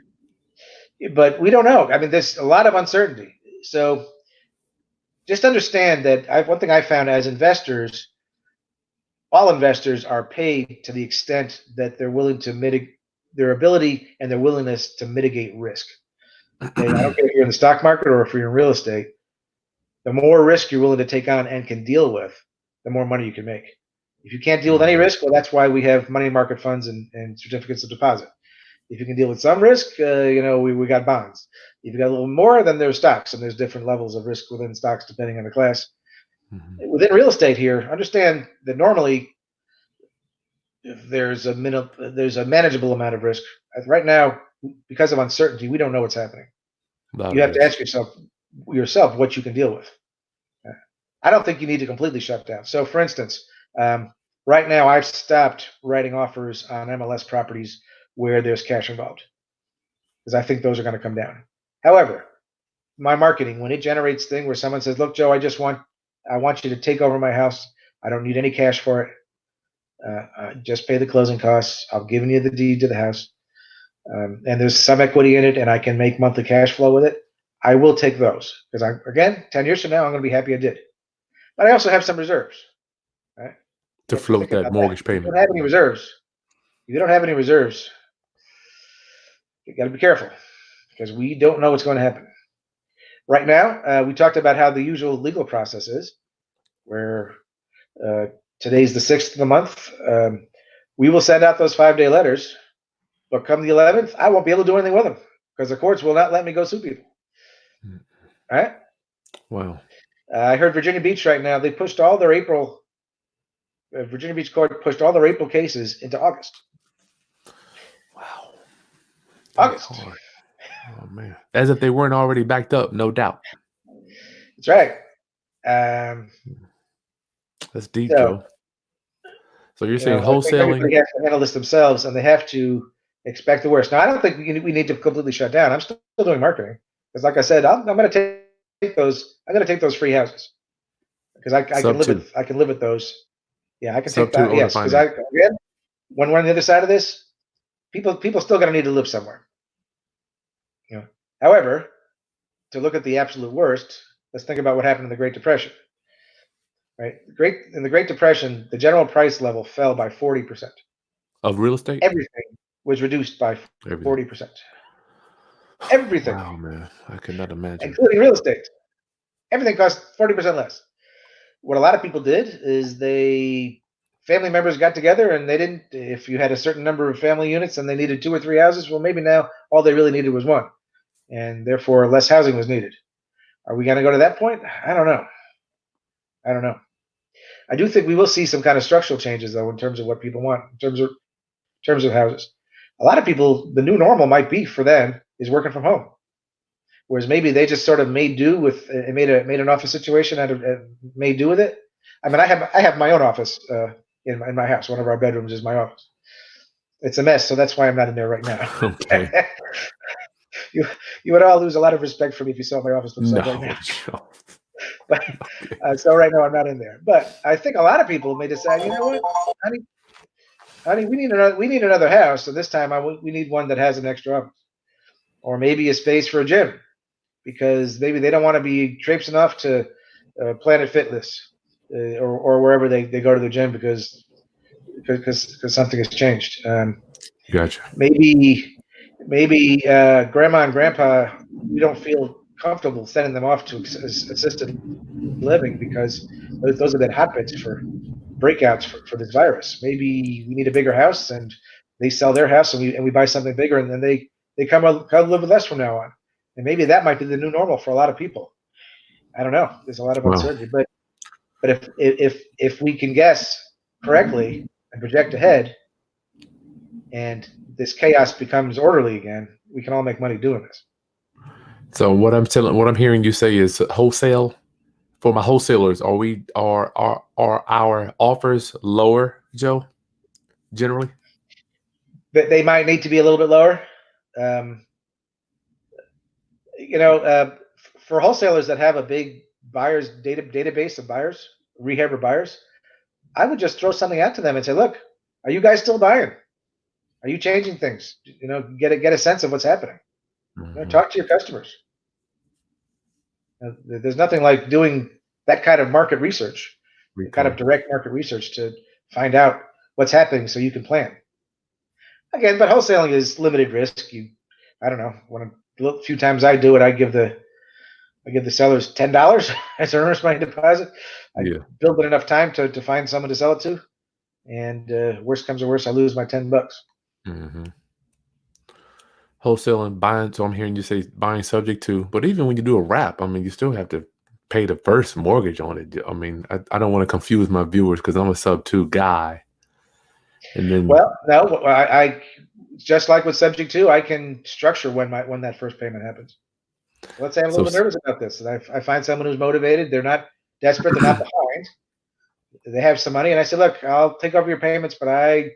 But we don't know. I mean, there's a lot of uncertainty. So just understand that one thing I found as investors, all investors are paid to the extent that they're willing to mitigate their ability and their willingness to mitigate risk. Okay? I don't care if you're in the stock market or if you're in real estate. The more risk you're willing to take on and can deal with, the more money you can make. If you can't deal with any risk, well, that's why we have money market funds and certificates of deposit. If you can deal with some risk, we got bonds. If you got a little more, then there's stocks, and there's different levels of risk within stocks depending on the class. Within real estate here, understand that normally there's a manageable amount of risk. Right now, because of uncertainty, we don't know what's happening. You have to ask yourself what you can deal with. I don't think you need to completely shut down. So, for instance, right now I've stopped writing offers on MLS properties where there's cash involved because I think those are going to come down. However, my marketing, when it generates thing where someone says, "Look, Joe, I want you to take over my house. I don't need any cash for it. Just pay the closing costs. I've given you the deed to the house, and there's some equity in it, and I can make monthly cash flow with it." I will take those because 10 years from now, I'm going to be happy I did. But I also have some reserves, right? To float that mortgage payment. If you don't have any reserves, you got to be careful because we don't know what's going to happen. Right now, we talked about how the usual legal process is, where today's the 6th of the month. We will send out those 5-day letters, but come the 11th, I won't be able to do anything with them because the courts will not let me go sue people. All right? Wow. I heard Virginia Beach right now, they pushed all their April, Virginia Beach court pushed all their April cases into August. Wow. That's August. hard. Oh man. As if they weren't already backed up, no doubt. That's right. That's deep, So, Joe. So you're you know, saying I think wholesaling? everybody has to handle this themselves, and they have to expect the worst. Now, I don't think we need to completely shut down. I'm still doing marketing because, like I said, I'm going to take those. I'm going to take those free houses because I can Sub live two. with. I can live with those. Yeah, I can Sub take two that. owner Yes, because finance. again, when we're on the other side of this, people still going to need to live somewhere. You know. However, to look at the absolute worst, let's think about what happened in the Great Depression. Right, in the Great Depression, the general price level fell by 40%. Of real estate? Everything was reduced by Everything. 40%. Everything, Wow, man. I could not imagine. including real estate. Everything cost 40% less. What a lot of people did is family members got together and they didn't, if you had a certain number of family units and they needed 2 or 3 houses, well, maybe now all they really needed was one. And therefore less housing was needed. Are we going to go to that point? I don't know. I do think we will see some kind of structural changes though, in terms of what people want, in terms of houses. A lot of people, the new normal might be for them is working from home. Whereas maybe they just sort of made do with made an office situation and made do with it. I mean, I have my own office in my house. One of our bedrooms is my office. It's a mess, so that's why I'm not in there right now. Okay. you would all lose a lot of respect for me if you saw what my office looks like right No, now. Joe. But Okay. so right now I'm not in there. But I think a lot of people may decide, you know what, honey, we need another house. So this time we need one that has an extra office, or maybe a space for a gym, because maybe they don't want to be traipsing off to Planet Fitness or wherever they go to the gym because something has changed. Gotcha. Maybe grandma and grandpa, we don't feel comfortable sending them off to assisted living because those have been hotbeds for breakouts for this virus. Maybe we need a bigger house and they sell their house and we buy something bigger and then they come live with us from now on. And maybe that might be the new normal for a lot of people. I don't know. There's a lot of Wow. uncertainty, but if we can guess correctly and project ahead, and this chaos becomes orderly again, we can all make money doing this. So what I'm hearing you say is wholesale. For my wholesalers, are our offers lower, Joe? Generally, But they might need to be a little bit lower. Um, for wholesalers that have a big buyers database of buyers, rehabber buyers, I would just throw something out to them and say, "Look, are you guys still buying? Are you changing things? Get a sense of what's happening. Talk to your customers." There's nothing like doing that kind of market research, kind of direct market research to find out what's happening so you can plan. Again, but wholesaling is limited risk. I don't know. A few times I do it, I give the sellers $10 as an earnest money deposit. I build it enough time to find someone to sell it to, and worst comes to worst, I lose my $10. Mm-hmm. Wholesaling, buying. So I'm hearing you say buying subject to, but even when you do a wrap, I mean, you still have to pay the first mortgage on it. I mean, I don't want to confuse my viewers because I'm a sub 2 guy. And then, well, no, I just like with subject to, I can structure when that first payment happens. Let's say I'm a little bit nervous about this, and I find someone who's motivated. They're not desperate. They're not behind. They have some money, and I say, look, I'll take over your payments, but I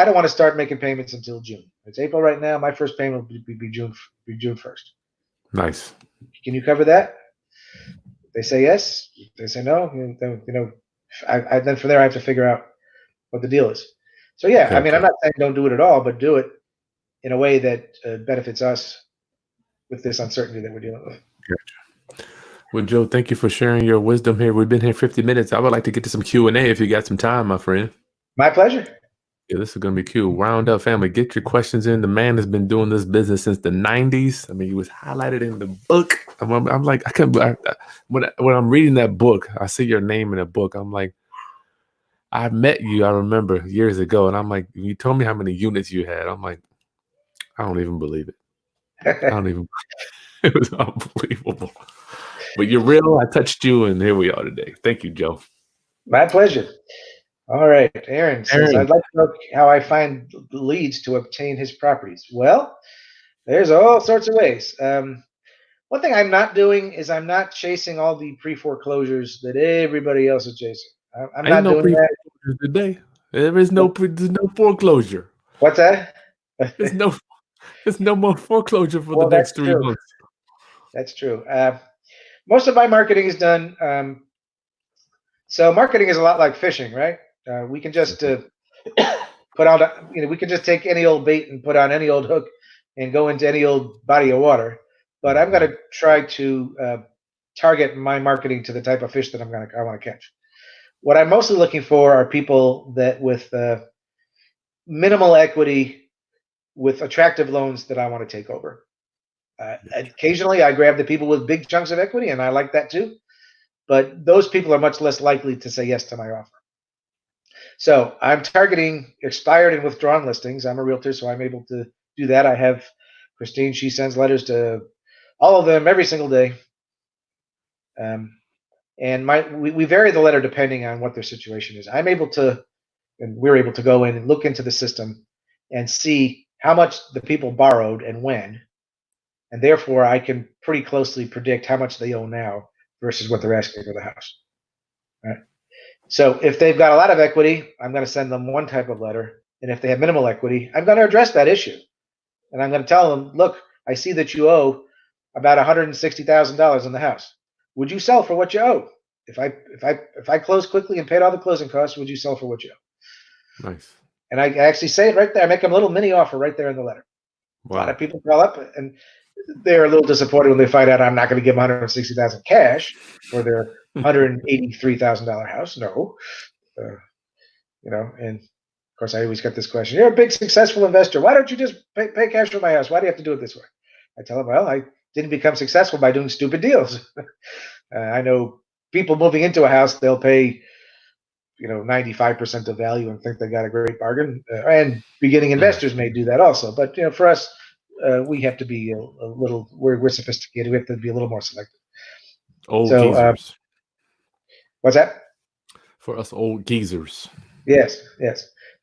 don't want to start making payments until June. It's April right now. My first payment will be June 1st. Nice. Can you cover that? They say yes. They say no. Then then from there I have to figure out what the deal is. So yeah, Okay, I mean, I'm not saying don't do it at all, but do it in a way that benefits us with this uncertainty that we're dealing with. Gotcha. Well, Joe, thank you for sharing your wisdom here. We've been here 50 minutes. I would like to get to some Q&A if you got some time, my friend. My pleasure. Yeah, this is going to be cool. Round up, family. Get your questions in. The man has been doing this business since the 90s. I mean, he was highlighted in the book. I'm like, when I'm reading that book, I see your name in a book. I'm like, I met you, I remember, years ago. And I'm like, you told me how many units you had. I'm like, I don't even believe it. I don't even. It was unbelievable. But you're real. I touched you, and here we are today. Thank you, Joe. My pleasure. All right. Aaron says, Aaron, I'd like to know how I find leads to obtain his properties. Well, there's all sorts of ways. One thing I'm not doing is I'm not chasing all the pre-foreclosures that everybody else is chasing. I'm ain't not no doing that. pre-foreclosure today. There's no foreclosure. What's that? There's no there's no more foreclosure for the Well, next that's 3 true. months. That's true. Most of my marketing is done. So marketing is a lot like fishing, right? We can just put out, we can just take any old bait and put on any old hook and go into any old body of water. But I'm going to try to target my marketing to the type of fish that I want to catch. What I'm mostly looking for are people that with minimal equity, with attractive loans that I want to take over. Occasionally, I grab the people with big chunks of equity, and I like that too. But those people are much less likely to say yes to my offer. So I'm targeting expired and withdrawn listings. I'm a realtor, so I'm able to do that. I have Christine, she sends letters to all of them every single day. And we vary the letter depending on what their situation is. I'm able to, and we're able to go in and look into the system and see how much the people borrowed and when. And therefore, I can pretty closely predict how much they owe now versus what they're asking for the house. Right? So if they've got a lot of equity, I'm going to send them one type of letter. And if they have minimal equity, I'm going to address that issue. And I'm going to tell them, look, I see that you owe about $160,000 on the house. Would you sell for what you owe? If I close quickly and paid all the closing costs, would you sell for what you owe? Nice. And I actually say it right there. I make them a little mini offer right there in the letter. Wow. A lot of people call up and they're a little disappointed when they find out I'm not going to give them $160,000 cash for their $183,000 house. No, and of course I always get this question: you're a big successful investor. Why don't you just pay cash for my house? Why do you have to do it this way? I tell them, well, I didn't become successful by doing stupid deals. I know people moving into a house, they'll pay 95% of value and think they got a great bargain. And beginning investors may do that also. But for us, we have to be a little. We're sophisticated. We have to be a little more selective. Old geezers. What's that? For us old geezers. Yes.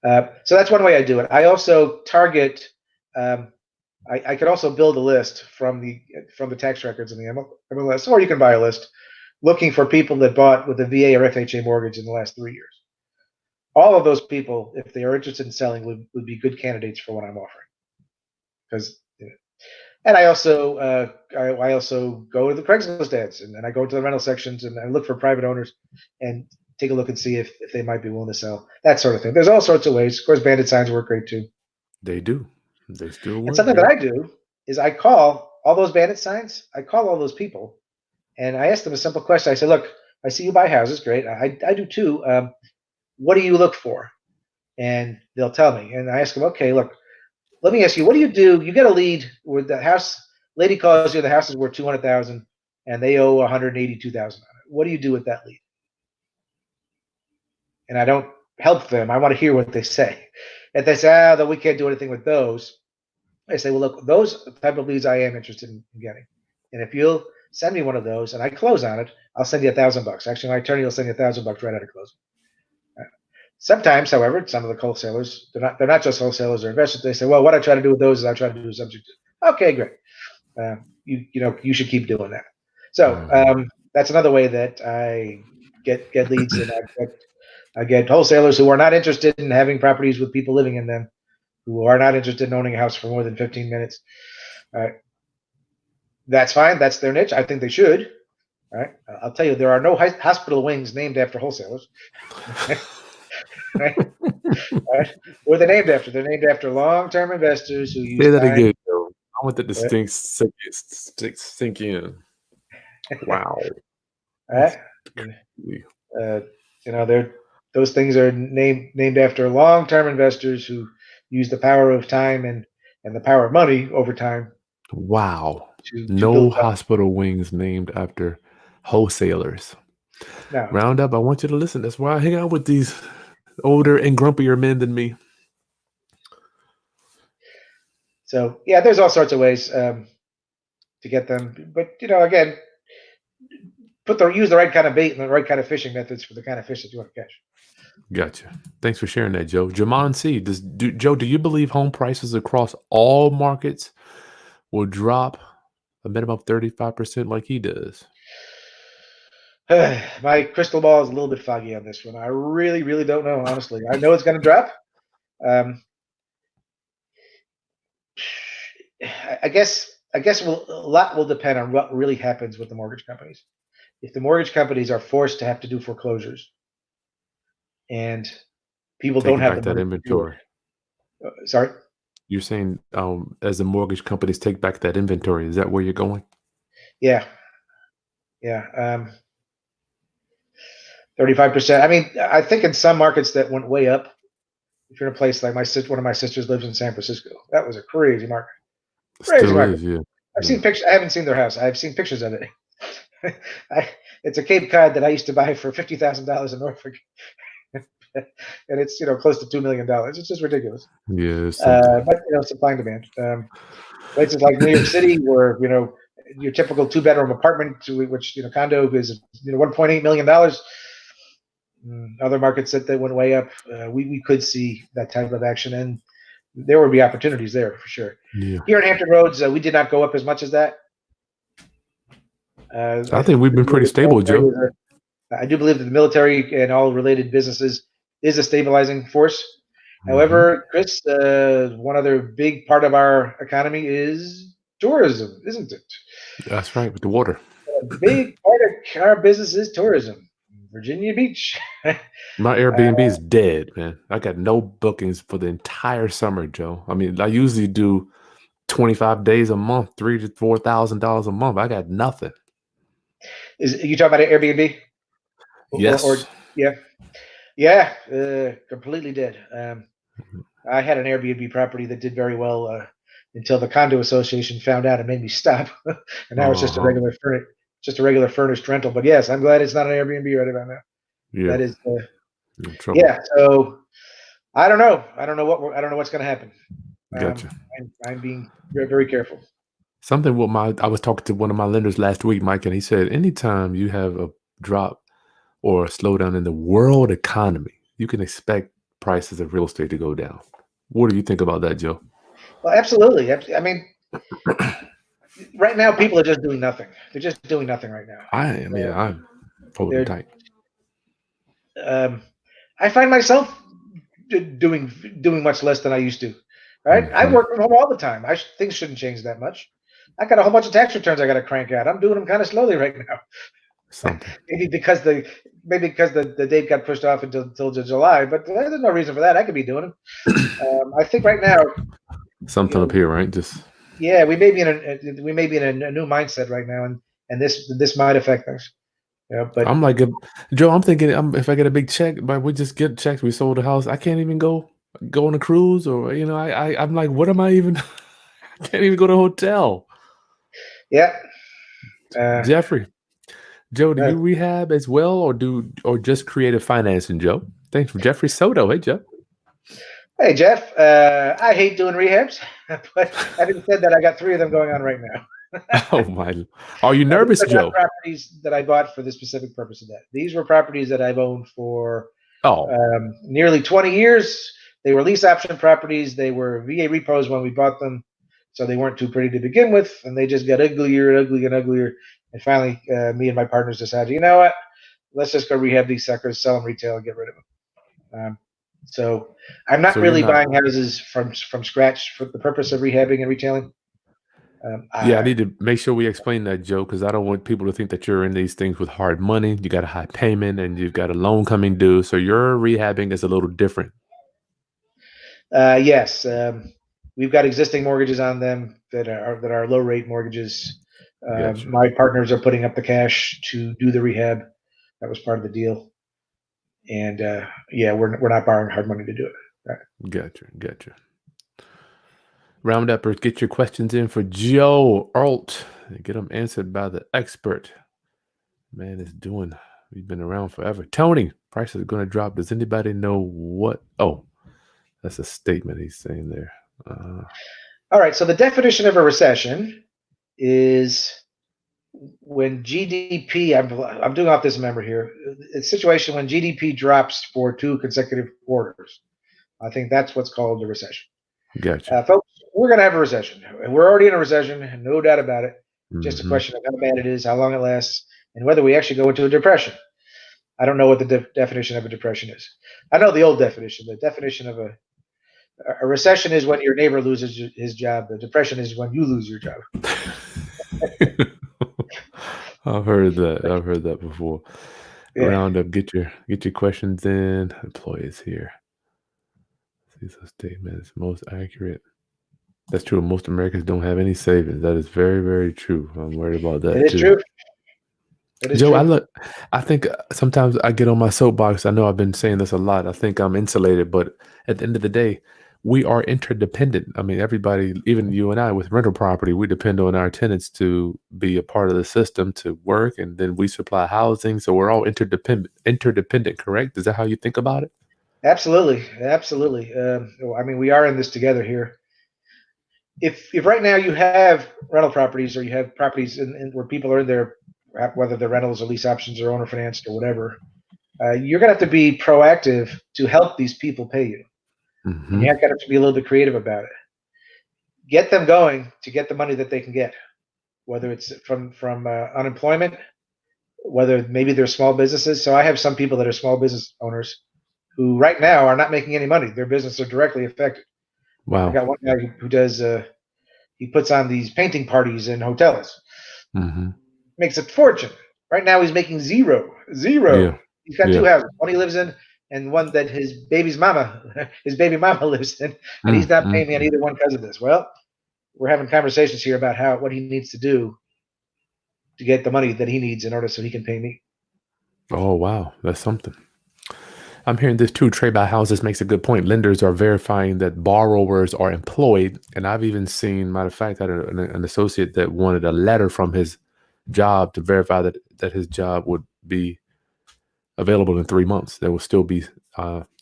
So that's one way I do it. I also target. I could also build a list from the tax records in the MLS, or you can buy a list looking for people that bought with a VA or FHA mortgage in the last 3 years. All of those people, if they are interested in selling, would be good candidates for what I'm offering. And I also go to the Craigslist ads, and I go to the rental sections, and I look for private owners and take a look and see if they might be willing to sell, that sort of thing. There's all sorts of ways. Of course, bandit signs work great too. They do. They still work. And something that I do is I call all those bandit signs. I call all those people, and I ask them a simple question. I say, look, I see you buy houses. Great. I do too. What do you look for? And they'll tell me. And I ask them, okay, look, let me ask you, what do? You get a lead where the house lady calls you, the house is worth $200,000 and they owe $182,000. What do you do with that lead? And I don't help them. I want to hear what they say. If they say, we can't do anything with those, I say, well, look, those type of leads I am interested in getting. And if you'll send me one of those and I close on it, I'll send you $1,000. Actually, my attorney will send you $1,000 right out of closing. Sometimes, however, some of the wholesalers, they're not just wholesalers or investors. They say, well, what I try to do with those is I try to do subject to. Okay, great. You should keep doing that. So that's another way that I get leads, and I get wholesalers who are not interested in having properties with people living in them, who are not interested in owning a house for more than 15 minutes. That's fine. That's their niche. I think they should. All right. I'll tell you, there are no hospital wings named after wholesalers. Right? Right? What are they named after? They're named after long-term investors who use Say that time. again, Joe. I want that to sink in. Wow. Right? Those things are named after long-term investors who use the power of time and the power of money over time. Wow. To no hospital wings named after wholesalers. No. Roundup, I want you to listen. That's why I hang out with these older and grumpier men than me. So, yeah, there's all sorts of ways to get them. But, again, use the right kind of bait and the right kind of fishing methods for the kind of fish that you want to catch. Gotcha. Thanks for sharing that, Joe. Jamon C. Joe, do you believe home prices across all markets will drop a minimum of 35% like he does? My crystal ball is a little bit foggy on this one. I really, really don't know, honestly. I know it's going to drop. I guess a lot will depend on what really happens with the mortgage companies. If the mortgage companies are forced to have to do foreclosures and people don't Taking have back the that money to do inventory. it. Sorry? You're saying as the mortgage companies take back that inventory, is that where you're going? Yeah. Yeah. 35%. I mean, I think in some markets that went way up. If you're in a place like one of my sisters lives in San Francisco. That was a crazy market. Crazy Still market. is, yeah. I've seen pictures. I haven't seen their house. I've seen pictures of it. It's a Cape Cod that I used to buy for $50,000 in Norfolk, and it's close to $2 million. It's just ridiculous. Yeah, it's something. But supply and demand. Places like New York City, where your typical 2-bedroom apartment, which condo is $1.8 million. Other markets that went way up, we could see that type of action, and there would be opportunities there for sure. Yeah. Here in Hampton Roads, we did not go up as much as that. I think we've been pretty stable, Joe. I do believe that the military and all related businesses is a stabilizing force. However, Chris, one other big part of our economy is tourism, isn't it? That's right, with the water. A big part of our business is tourism. Virginia Beach. My Airbnb is dead, man. I got no bookings for the entire summer, Joe. I mean, I usually do 25 days a month, $3,000 to $4,000 a month. I got nothing. Is you talking about Airbnb? Yes. Yeah, completely dead. I had an Airbnb property that did very well until the condo association found out and made me stop. And now it's just a regular furnished rental. But yes, I'm glad it's not an Airbnb right about now. Yeah. That is, trouble. yeah. So I don't know. I don't know what's going to happen. Gotcha. I'm being very, very careful. Something with I was talking to one of my lenders last week, Mike, and he said, anytime you have a drop or a slowdown in the world economy, you can expect prices of real estate to go down. What do you think about that, Joe? Well, absolutely. I mean, right now people are just doing nothing. They're just doing nothing right now. I'm holding tight. I find myself doing much less than I used to. Right? I work from home all the time. Things shouldn't change that much. I got a whole bunch of tax returns I got to crank out. I'm doing them kind of slowly right now. Something. maybe because the date got pushed off until July, but there's no reason for that. I could be doing them. I think right now something up here, right? Just we may be in a new mindset right now, and this might affect things. But I'm like, Joe, I'm thinking if I get a big check, but we just get checks, we sold the house, I can't even go on a cruise, or I'm like, what am I even? I can't even go to a hotel. Yeah. Jeffrey, Joe, do you rehab as well, or just creative financing, Joe? Thanks for Jeffrey Soto. Hey, Jeff. Hey, Jeff. I hate doing rehabs, but having said that, I got 3 of them going on right now. Oh my! Are you nervous, Joe? Properties that I bought for the specific purpose of that. These were properties that I've owned for nearly 20 years. They were lease option properties. They were VA repos when we bought them, so they weren't too pretty to begin with, and they just got uglier and uglier and uglier. And finally, me and my partners decided, you know what? Let's just go rehab these suckers, sell them retail, and get rid of them. So I'm not really buying houses from scratch for the purpose of rehabbing and retailing. I need to make sure we explain that, Joe, because I don't want people to think that you're in these things with hard money. You got a high payment and you've got a loan coming due. So your rehabbing is a little different. Yes. We've got existing mortgages on them that are low rate mortgages. Gotcha. My partners are putting up the cash to do the rehab. That was part of the deal. And we're not borrowing hard money to do it. Right. Gotcha. Roundupers, get your questions in for Joe Arlt and get them answered by the expert. Man, we've been around forever. Tony, prices are going to drop. Does anybody know what? Oh, that's a statement he's saying there. All right. So the definition of a recession is when GDP, I'm doing off this member here. It's a situation when GDP drops for 2 consecutive quarters. I think that's what's called a recession. Gotcha. Folks, we're going to have a recession. And we're already in a recession, no doubt about it. Just a Mm-hmm. question of how bad it is, how long it lasts, and whether we actually go into a depression. I don't know what the definition of a depression is. I know the old definition. The definition of a recession is when your neighbor loses his job. The depression is when you lose your job. I've heard that before. Yeah. Roundup, get your questions in. Employees here. CISO statements most accurate. That's true. Most Americans don't have any savings. That is very, very true. I'm worried about that It is too. true. It is Joe, true. I think sometimes I get on my soapbox. I know I've been saying this a lot. I think I'm insulated, but at the end of the day, we are interdependent. I mean, everybody, even you and I with rental property, we depend on our tenants to be a part of the system to work, and then we supply housing. So we're all interdependent, correct? Is that how you think about it? Absolutely. Absolutely. I mean, we are in this together here. If right now you have rental properties or you have properties in where people are in there, whether they're rentals or lease options or owner financed or whatever, you're going to have to be proactive to help these people pay you. Mm-hmm. And you have got to be a little bit creative about it. Get them going to get the money that they can get, whether it's from unemployment, whether maybe they're small businesses. So I have some people that are small business owners who right now are not making any money. Their business are directly affected. Wow. I got one guy who does he puts on these painting parties in hotels. Mm-hmm. Makes a fortune. Right now he's making zero. Yeah. He's got Yeah. 2 houses. One he lives in and one that his baby mama lives in, and he's not paying me on either one because of this. Well, we're having conversations here about what he needs to do to get the money that he needs in order so he can pay me. Oh, wow. That's something. I'm hearing this too. Trade by Houses makes a good point. Lenders are verifying that borrowers are employed. And I've even seen, matter of fact, that an associate that wanted a letter from his job to verify that his job would be available in 3 months. There will still be,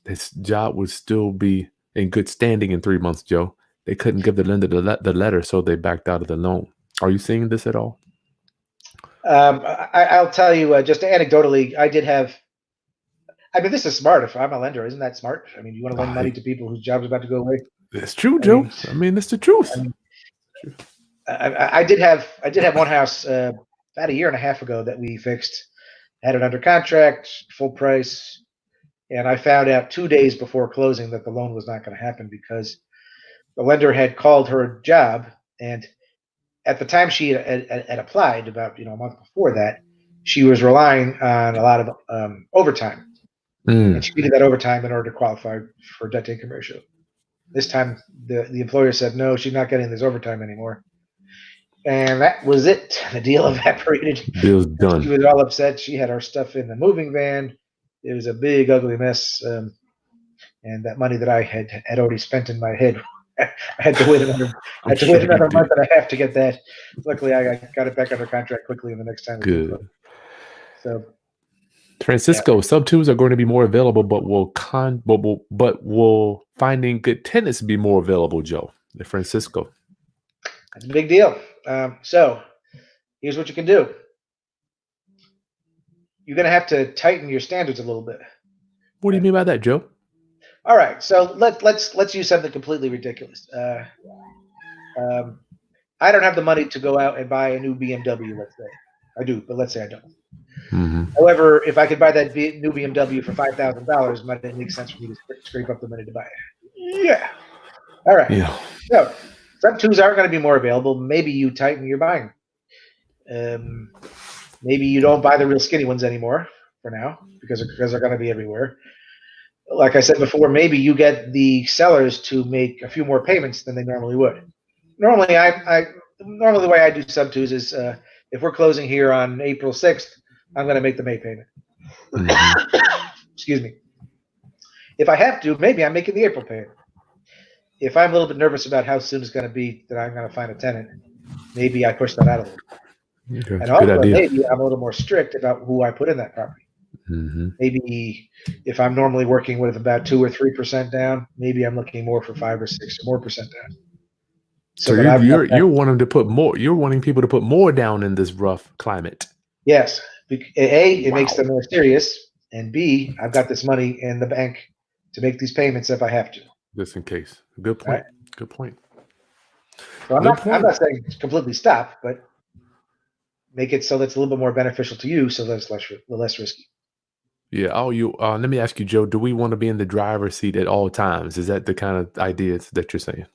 his job would still be in good standing in 3 months, Joe. They couldn't give the lender the letter, so they backed out of the loan. Are you seeing this at all? I'll tell you, just anecdotally, I mean, this is smart. If I'm a lender, isn't that smart? I mean, you want to lend money to people whose job's about to go away? It's true, Joe. I mean, it's the truth. I did have one house about a year and a half ago that we fixed, had it under contract, full price, and I found out 2 days before closing that the loan was not going to happen because the lender had called her job, and at the time she had applied about a month before that, she was relying on a lot of overtime. And she needed that overtime in order to qualify for debt to income ratio. This time, the employer said no, she's not getting this overtime anymore, and that was it. The deal evaporated. Deal's done. She was all upset. She had our stuff in the moving van. It was a big, ugly mess, and that money that I had already spent in my head, I had to wait another month and a half to get that. Luckily, I got it back under contract quickly, and the next time we did close. So. Francisco, sub-twos are going to be more available, but will finding good tenants be more available, Joe? Francisco. That's a big deal. So here's what you can do. You're going to have to tighten your standards a little bit. What do you mean by that, Joe? All right, so let's use something completely ridiculous. I don't have the money to go out and buy a new BMW. Let's say I do, but let's say I don't. Mm-hmm. However, if I could buy that new BMW for $5,000, might it make sense for me to scrape up the money to buy it? Yeah. All right. Yeah. So sub-twos are going to be more available. Maybe you tighten your buying. Maybe you don't buy the real skinny ones anymore for now because they're going to be everywhere. Like I said before, maybe you get the sellers to make a few more payments than they normally would. Normally, normally the way I do sub-twos is if we're closing here on April 6th, I'm going to make the May payment. Mm-hmm. Excuse me. If I have to, maybe I'm making the April payment. If I'm a little bit nervous about how soon it's going to be that I'm going to find a tenant, maybe I push that out a little bit. Okay, and also, maybe I'm a little more strict about who I put in that property. Mm-hmm. Maybe if I'm normally working with about 2 or 3% down, maybe I'm looking more for 5 or 6 or more % down. So you're wanting to put more. You're wanting people to put more down in this rough climate. Yes. It makes them more serious, and B, I've got this money in the bank to make these payments if I have to. Just in case. Good point. Right? Good point. So I'm not saying completely stop, but make it so that's a little bit more beneficial to you, so that's less risky. Yeah. Oh, let me ask you, Joe, do we want to be in the driver's seat at all times? Is that the kind of ideas that you're saying?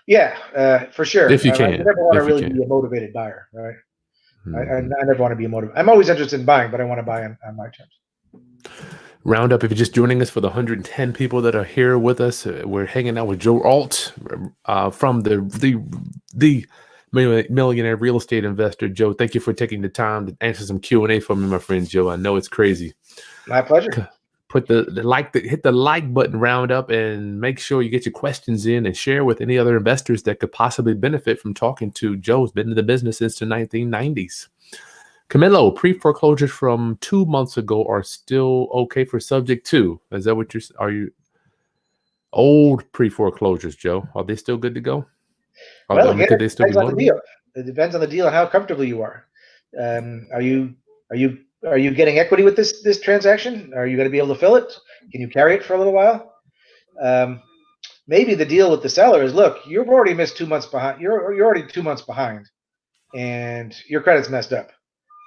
Yeah, for sure. If you can. You never want to really be a motivated buyer, right? Mm-hmm. I never want to be a motivated. I'm always interested in buying, but I want to buy on my terms. Roundup, if you're just joining us, for the 110 people that are here with us, we're hanging out with Joe Arlt from the millionaire real estate investor. Joe, thank you for taking the time to answer some Q&A for me, my friend Joe. I know it's crazy. My pleasure. Hit the like button, Roundup, and make sure you get your questions in and share with any other investors that could possibly benefit from talking to Joe. Who's been in the business since the 1990s. Camilo, pre-foreclosures from 2 months ago are still okay for subject to. Is that what are you old pre-foreclosures, Joe? Are they still good to go? Well, again, it depends on the deal. It depends on the deal and how comfortable you are. Are you getting equity with this transaction? Are you going to be able to fill it? Can you carry it for a little while? Maybe the deal with the seller is, look, you've already missed 2 months behind. You're already 2 months behind, and your credit's messed up.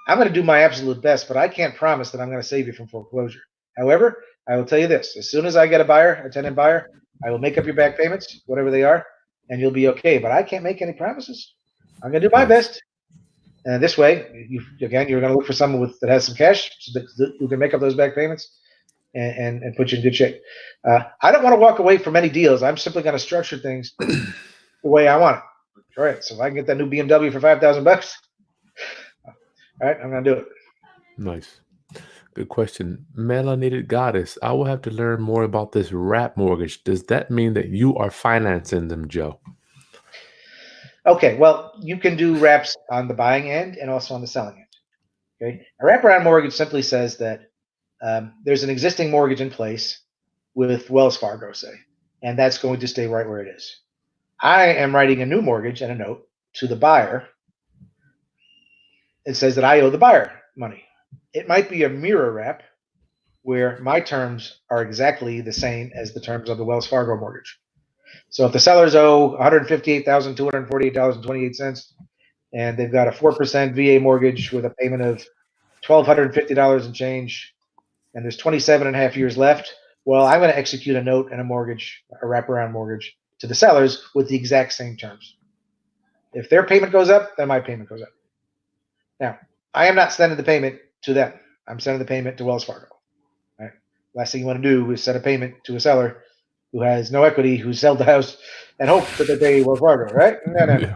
I'm going to do my absolute best, but I can't promise that I'm going to save you from foreclosure. However, I will tell you this: as soon as I get a tenant buyer, I will make up your back payments, whatever they are, and you'll be okay. But I can't make any promises. I'm going to do my best. And this way, you're going to look for someone that has some cash who can make up those back payments and put you in good shape. I don't want to walk away from any deals. I'm simply going to structure things the way I want it. All right. So if I can get that new BMW for $5,000, all right, I'm going to do it. Nice. Good question. Melanated Goddess, I will have to learn more about this wrap mortgage. Does that mean that you are financing them, Joe? Okay, well, you can do wraps on the buying end and also on the selling end. Okay, a wraparound mortgage simply says that there's an existing mortgage in place with Wells Fargo, say, and that's going to stay right where it is. I am writing a new mortgage and a note to the buyer. It says that I owe the buyer money. It might be a mirror wrap where my terms are exactly the same as the terms of the Wells Fargo mortgage. So if the sellers owe $158,248.28 and they've got a 4% VA mortgage with a payment of $1,250 and change, and there's 27 and a half years left, well, I'm going to execute a note and a mortgage, a wraparound mortgage, to the sellers with the exact same terms. If their payment goes up, then my payment goes up. Now, I am not sending the payment to them. I'm sending the payment to Wells Fargo. Right? Last thing you want to do is send a payment to a seller who has no equity, who sold the house, and hope that they pay Wells Fargo, right? No.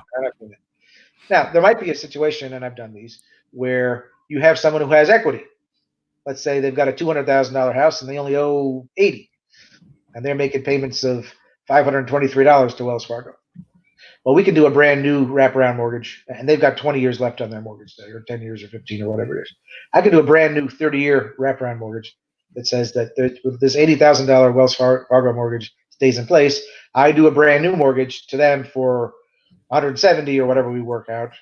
Now, there might be a situation, and I've done these, where you have someone who has equity. Let's say they've got a $200,000 house and they only owe $80,000, and they're making payments of $523 to Wells Fargo. Well, we can do a brand new wraparound mortgage, and they've got 20 years left on their mortgage, or 10 years or 15 or whatever it is. I can do a brand new 30-year wraparound mortgage that says that this $80,000 Wells Fargo mortgage stays in place. I do a brand new mortgage to them for 170 or whatever we work out,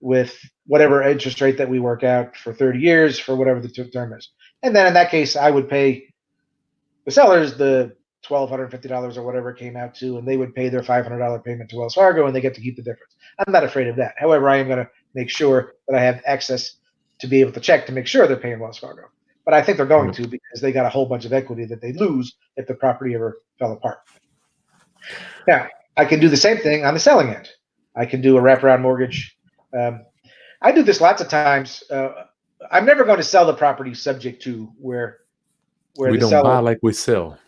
with whatever interest rate that we work out for 30 years for whatever the term is. And then in that case, I would pay the sellers the $1,250 or whatever it came out to, and they would pay their $500 payment to Wells Fargo, and they get to keep the difference. I'm not afraid of that. However, I am going to make sure that I have access to be able to check to make sure they're paying Wells Fargo. But I think they're going to, because they got a whole bunch of equity that they lose if the property ever fell apart. Now, I can do the same thing on the selling end. I can do a wraparound mortgage. I do this lots of times. I'm never going to sell the property subject to where we don't seller, buy like we sell.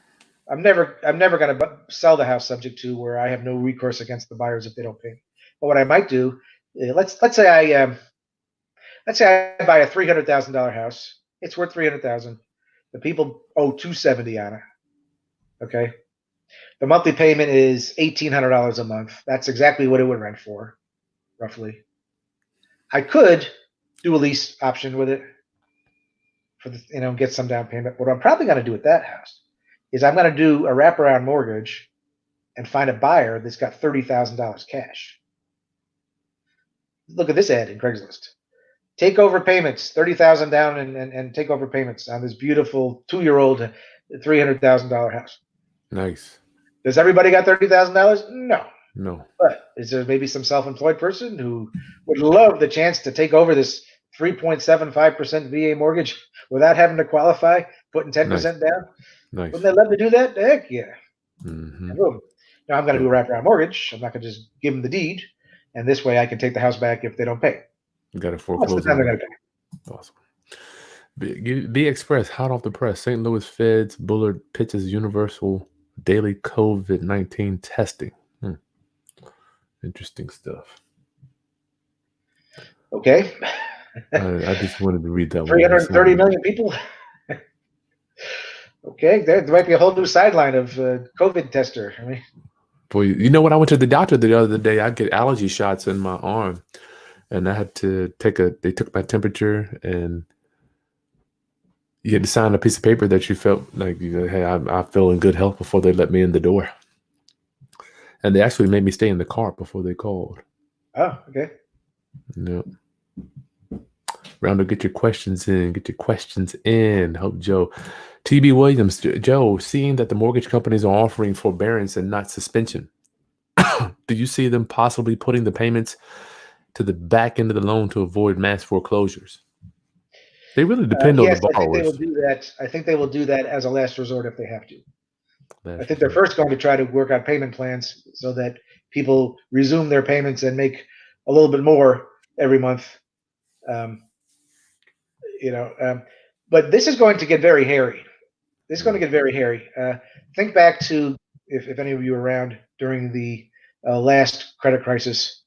I'm never going to sell the house subject to where I have no recourse against the buyers if they don't pay me. But what I might do, let's say I buy a $300,000 house. It's worth $300,000. The people owe $270 on it. Okay. The monthly payment is $1,800 a month. That's exactly what it would rent for, roughly. I could do a lease option with it for get some down payment. What I'm probably going to do with that house is I'm going to do a wraparound mortgage and find a buyer that's got $30,000 cash. Look at this ad in Craigslist. Take over payments, 30,000 down, and take over payments on this beautiful 2-year-old $300,000 house. Nice. Does everybody got $30,000? No. No. But is there maybe some self-employed person who would love the chance to take over this 3.75% VA mortgage without having to qualify, putting 10% Nice. down? Nice. Wouldn't they love to do that? Heck yeah. Mm-hmm. And boom. Now I'm going to do a wraparound mortgage. I'm not going to just give them the deed, and this way I can take the house back if they don't pay. You got to Most of the foreclose time on they're it. going to pay. Awesome. Be Express, hot off the press. St. Louis Feds, Bullard pitches universal daily COVID-19 testing. Interesting stuff. Okay. I just wanted to read that 330 million people. Okay, there might be a whole new sideline of COVID tester. I mean, boy, you know what? I went to the doctor the other day. I get allergy shots in my arm, and I had to they took my temperature, and you had to sign a piece of paper that you felt like, hey, I feel in good health before they let me in the door. And they actually made me stay in the car before they called. Oh, okay. Yep. Rounder, get your questions in. Get your questions in. Hope Joe. TB Williams, Joe, seeing that the mortgage companies are offering forbearance and not suspension, do you see them possibly putting the payments to the back end of the loan to avoid mass foreclosures? They really depend on the Yes, I think they will borrowers. do that. I think they will do that as a last resort if they have to. Last I think they're resort. first going to try to work on payment plans so that people resume their payments and make a little bit more every month. But this is going to get very hairy. This is going to get very hairy. Think back to if any of you were around during the last credit crisis,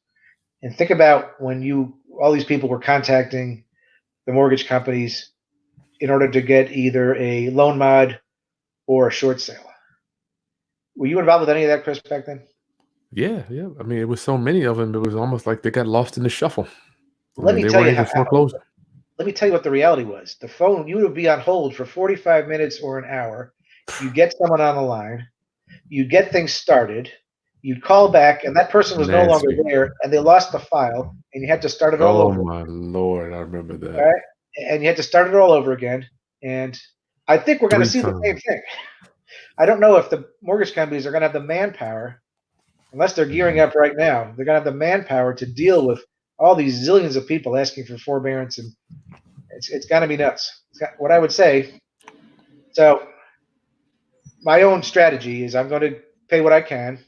and think about when all these people were contacting the mortgage companies in order to get either a loan mod or a short sale. Were you involved with any of that, Chris, back then? Yeah. I mean, it was so many of them. It was almost like they got lost in the shuffle. Let me they tell weren't you even foreclosing. Let me tell you what the reality was. The phone, you would be on hold for 45 minutes or an hour. You get someone on the line. You get things started. You'd call back, and that person was no longer there, and they lost the file, and you had to start it all over. Oh, my Lord. I remember that. All right? And you had to start it all over again. And I think we're going to see the same thing. I don't know if the mortgage companies are going to have the manpower, unless they're gearing up right now. They're going to have the manpower to deal with all these zillions of people asking for forbearance, and it's going to be nuts. What I would say. So my own strategy is I'm going to pay what I can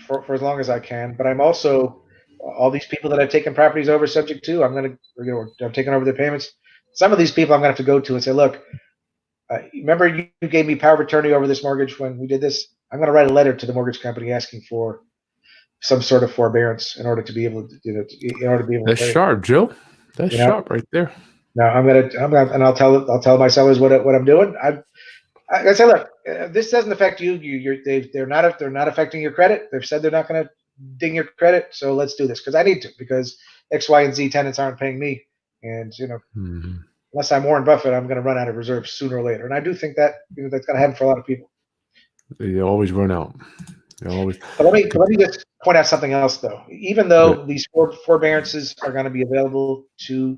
for as long as I can, but I'm also all these people that I've taken properties over subject to. I'm taking over their payments. Some of these people I'm going to have to go to and say, look, remember you gave me power of attorney over this mortgage when we did this? I'm going to write a letter to the mortgage company asking for some sort of forbearance in order to be able to, in order to be able That's to pay. sharp, Joe. That's sharp right there. No, and I'll tell my sellers what I'm doing. I say, look, this doesn't affect you. They're not affecting your credit. They've said they're not going to ding your credit, so let's do this because I need to, because X, Y, and Z tenants aren't paying me, and unless I'm Warren Buffett, I'm going to run out of reserves sooner or later. And I do think that that's going to happen for a lot of people. They always run out. But let me just point out something else, though. Even though these forbearances are going to be available to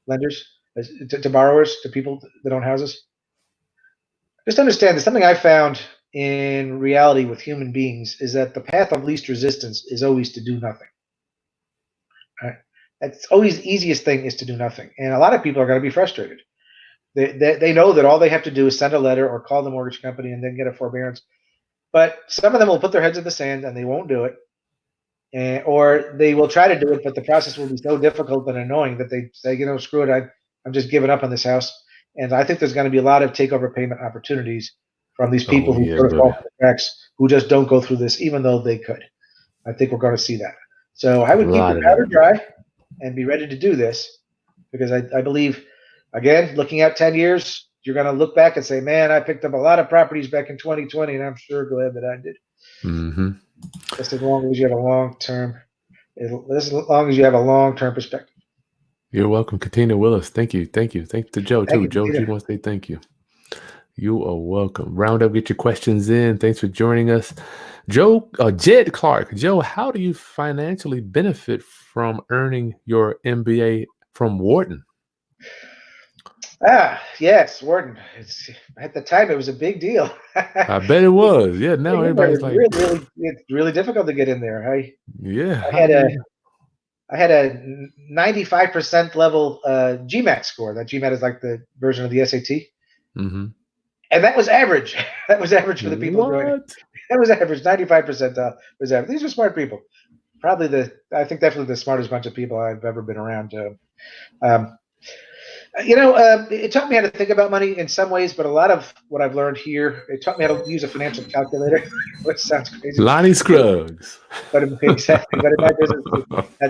lenders, to borrowers, to people that own houses, just understand that something I found in reality with human beings is that the path of least resistance is always to do nothing. Right? That's always the easiest thing, is to do nothing. And a lot of people are going to be frustrated. They know that all they have to do is send a letter or call the mortgage company and then get a forbearance. But some of them will put their heads in the sand and they won't do it. Or they will try to do it, but the process will be so difficult and annoying that they say, screw it, I'm just giving up on this house. And I think there's going to be a lot of takeover payment opportunities from these people who sort of fall through the cracks, who just don't go through this, even though they could. I think we're going to see that. So I would keep your powder dry and be ready to do this, because I believe, again, looking at 10 years, you're going to look back and say, man, I picked up a lot of properties back in 2020, and I'm sure glad that I did. Mm-hmm. Just as long as you have a long-term perspective. You're welcome. Katina Willis. Thank you. Thank you to Joe, too. Joe, she wants to say thank you. You are welcome. Round up, get your questions in. Thanks for joining us. Jed Clark. Joe, how do you financially benefit from earning your MBA from Wharton? Yes, Wharton. At the time, it was a big deal. I bet it was. Yeah, now everybody's like, it's really difficult to get in there. yeah, I how had do a you? I had a 95% level GMAT score. That GMAT is like the version of the SAT, Mm-hmm. and that was average. That was average for the people joining. What? That was average. 95% was average. These are smart people. I think definitely the smartest bunch of people I've ever been around. Um, it taught me how to think about money in some ways, but a lot of what I've learned here, it taught me how to use a financial calculator, which sounds crazy. Lonnie Scruggs. But exactly, but in my business,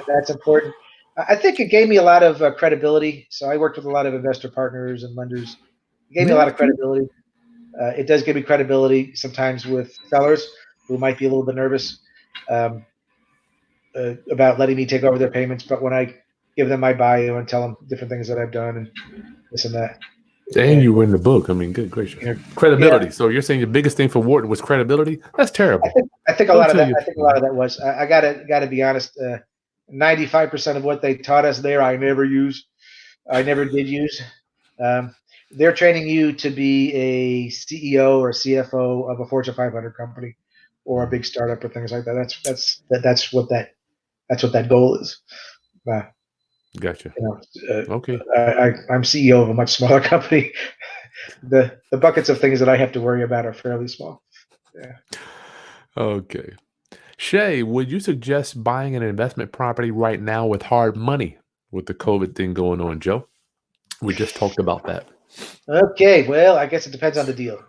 that's important. I think it gave me a lot of credibility. So I worked with a lot of investor partners and lenders. It gave me a Yeah, lot of credibility. It does give me credibility sometimes with sellers who might be a little bit nervous um, about letting me take over their payments. But when I give them my bio and tell them different things that I've done and this and that, and and you were in the book. I mean, good gracious. yeah, Credibility. So you're saying the biggest thing for Wharton was credibility? That's terrible. I think a Don't lot of tell that. you. I think a lot of that was. I gotta be honest. 95% of what they taught us there, I never used. I never did use. Um, they're training you to be a CEO or CFO of a Fortune 500 company or a big startup or things like that. That's what that goal is. Uh, Gotcha. you know, Okay. I'm CEO of a much smaller company. The buckets of things that I have to worry about are fairly small. Yeah. Okay. Shay, would you suggest buying an investment property right now with hard money with the COVID thing going on, Joe? We just talked about that. Okay, well, I guess it depends on the deal.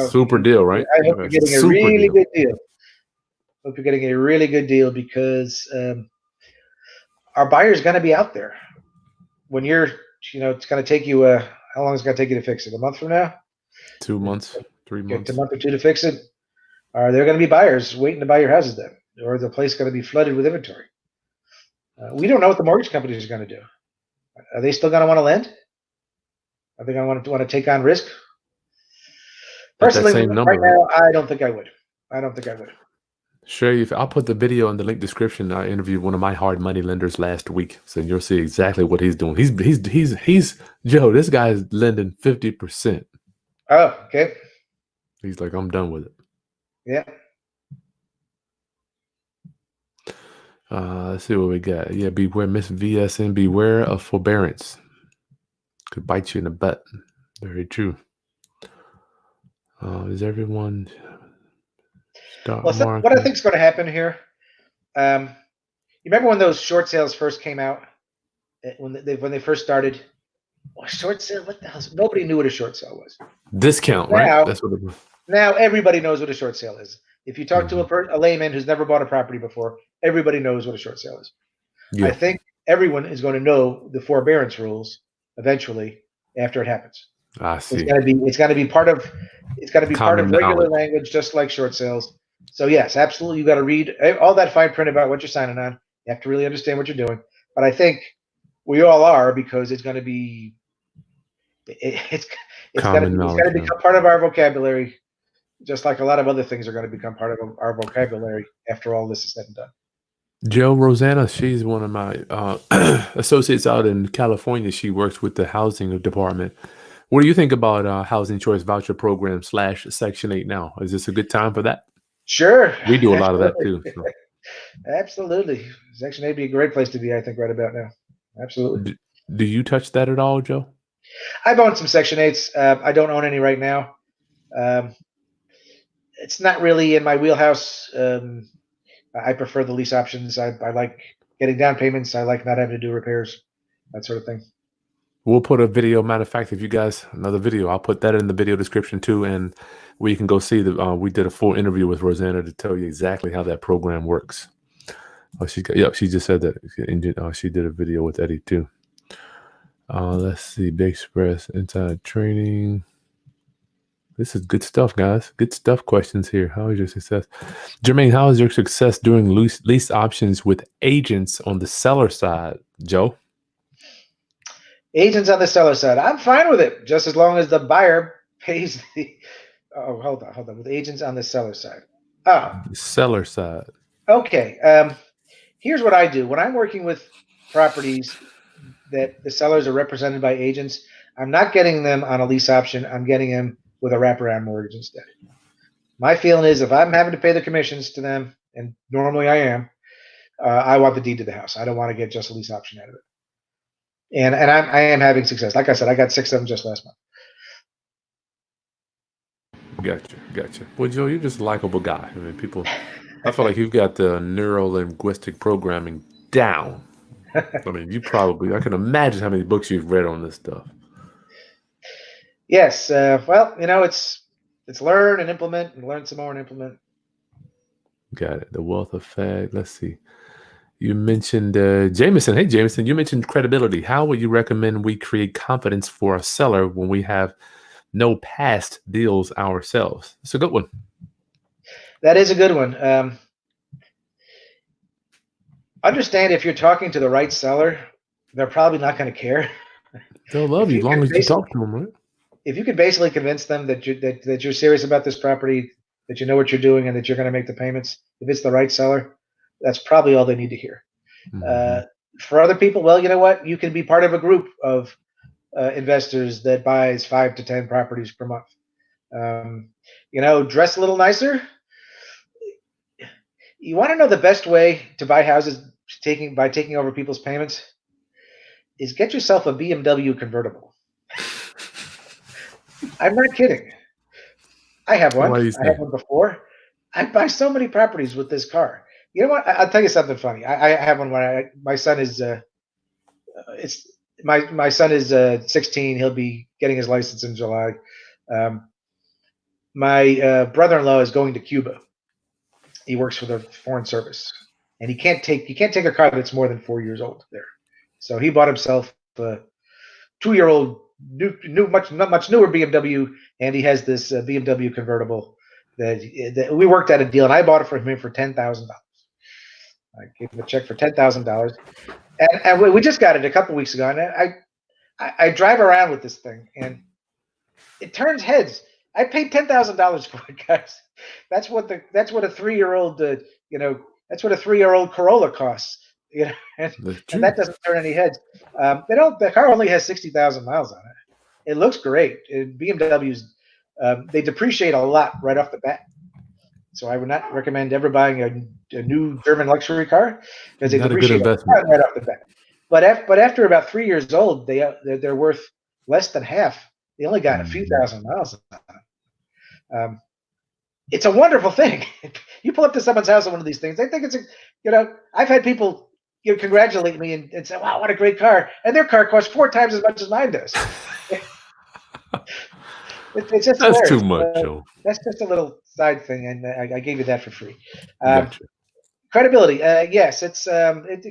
Super deal, right? I hope you're getting a Super really deal. good deal. Hope you're getting a really good deal because our buyer's going to be out there when it's going to take you. How long is it going to take you to fix it? A month from now? 2 months, 3 Get a months. month or two to fix it. Are there going to be buyers waiting to buy your houses then, or is the place going to be flooded with inventory? We don't know what the mortgage companies are going to do. Are they still going to want to lend? Are they going to want to take on risk? At that Personally, same right number, right? now, I don't think I would. I don't think I would. Shay, if I'll put the video in the link description. I interviewed one of my hard money lenders last week, so you'll see exactly what he's doing. He's Joe. This guy's lending 50%. Oh, okay. He's like, I'm done with it. Yeah. Let's see what we got. Yeah, beware, Miss VSN, beware of forbearance. Could bite you in the butt. Very true. Is everyone stock Well, what I market? think is going to happen here, you remember when those short sales first came out? When they first started? Oh, short sale? What the hell? Nobody knew what a short sale was. Discount, right? Now, That's what it was. now everybody knows what a short sale is. If you talk to Mhm. a layman who's never bought a property before, everybody knows what a short sale is. I Yeah, think everyone is going to know the forbearance rules eventually after it happens. I It's see. going to be it's going to be part of Common regular knowledge. language, just like short sales. So yes, absolutely, you got to read all that fine print about what you're signing on. You have to really understand what you're doing. But I think we all are because it's going to be it's Common it's going knowledge. to Yeah. become part of our vocabulary, just like a lot of other things are going to become part of our vocabulary after all this is said and done. Joe Rosanna, she's one of my associates out in California. She works with the housing department. What do you think about housing choice voucher program / Section 8 now? Is this a good time for that? Sure, We do a lot of that absolutely, too. So. absolutely. Section 8 would be a great place to be, I think, right about now. Absolutely. Do you touch that at all, Joe? I've owned some Section 8s. I don't own any right now. Um, it's not really in my wheelhouse. I prefer the lease options. I like getting down payments. I like not having to do repairs, that sort of thing. We'll put a video. Matter of fact, if you guys another video, I'll put that in the video description too, and where you can go see the. We did a full interview with Rosanna to tell you exactly how that program works. Oh, she just said that. She did a video with Eddie too. Let's see, Big Express inside training. This is good stuff, guys. Good stuff. Questions here. How is your success, Jermaine? How is your success doing lease options with agents on the seller side, Joe? Agents on the seller side, I'm fine with it, just as long as the buyer pays the. Oh, hold on. With agents on the seller side. Oh, Seller side. okay. Here's what I do when I'm working with properties that the sellers are represented by agents. I'm not getting them on a lease option. I'm getting them with a wraparound mortgage instead. My feeling is if I'm having to pay the commissions to them, and normally I am, I want the deed to the house. I don't want to get just a lease option out of it. And I am having success. Like I said, I got 6 of them just last month. Gotcha. Well, Joe, you're just a likable guy. I mean, I feel like you've got the neuro-linguistic programming down. I mean, I can imagine how many books you've read on this stuff. Yes. Well, it's learn and implement and learn some more and implement. Got it. The wealth effect. Let's see. You mentioned Jameson. Hey, Jameson, you mentioned credibility. How would you recommend we create confidence for a seller when we have no past deals ourselves? It's a good one. That is a good one. Understand if you're talking to the right seller, they're probably not going to care. They'll love you as long as you talk to them, right? If you can basically convince them that you're serious about this property, that you know what you're doing, and that you're going to make the payments, if it's the right seller, that's probably all they need to hear. Mm-hmm. For other people, well, you know what? You can be part of a group of investors that buys 5 to 10 properties per month. Dress a little nicer. You want to know the best way to buy houses by taking over people's payments is get yourself a BMW convertible. I'm not kidding. I have one. I had one before. I buy so many properties with this car. You know what? I'll tell you something funny. I have one where my son is my son is 16. He'll be getting his license in July. My brother-in-law is going to Cuba. He works for the Foreign Service, and he can't take a car that's more than 4 years old there. So he bought himself a 2-year-old much newer BMW, and he has this BMW convertible that we worked out a deal, and I bought it for him for $10,000. I gave him a check for $10,000, and we just got it a couple weeks ago, and I drive around with this thing, and it turns heads. I paid $10,000 for it, guys. That's what a 3-year-old that's what a 3-year-old Corolla costs. And that doesn't turn any heads. The car only has 60,000 miles on it. It looks great. BMWs they depreciate a lot right off the bat. So I would not recommend ever buying a new German luxury car because they depreciate a lot right off the bat. But after about 3 years old, they're worth less than half. They only got a few thousand miles on them. It's a wonderful thing. You pull up to someone's house on one of these things, they think it's I've had people congratulate me and say, "Wow, what a great car!" And their car costs 4 times as much as mine does. It's just that's hilarious. Too much, Joe. That's just a little side thing, and I gave you that for free. Gotcha. Credibility, yes, it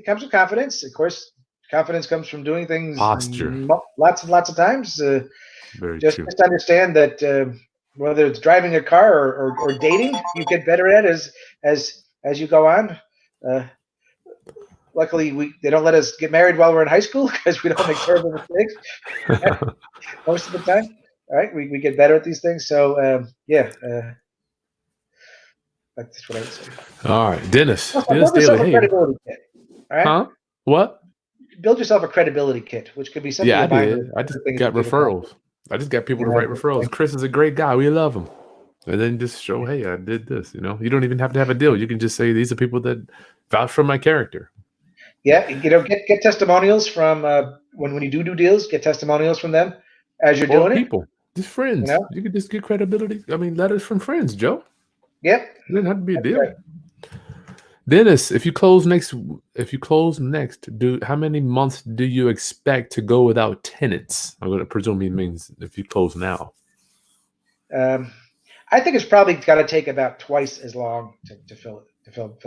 comes with confidence. Of course, confidence comes from doing things posture lots and lots of times. Just understand that whether it's driving a car or dating, you get better at as you go on. Luckily, they don't let us get married while we're in high school because we don't make terrible mistakes most of the time. All right, we get better at these things. So that's what I would say. All right, Dennis. Build yourself a credibility kit. All right. Huh? What? Build yourself a credibility kit, which could be something. Yeah, I did. I just got referrals. I just got people to write referrals. Chris is a great guy. We love him. And then just show, hey, I did this. You don't even have to have a deal. You can just say these are people that vouch for my character. Yeah, get testimonials from when you do deals. Get testimonials from them as you're doing people. Just friends. You can just get credibility. I mean, letters from friends, Joe. Yep. It doesn't have to be a deal. Right. Dennis, if you close next, how many months do you expect to go without tenants? I'm going to presume he means if you close now. I think it's probably got to take about twice as long to fill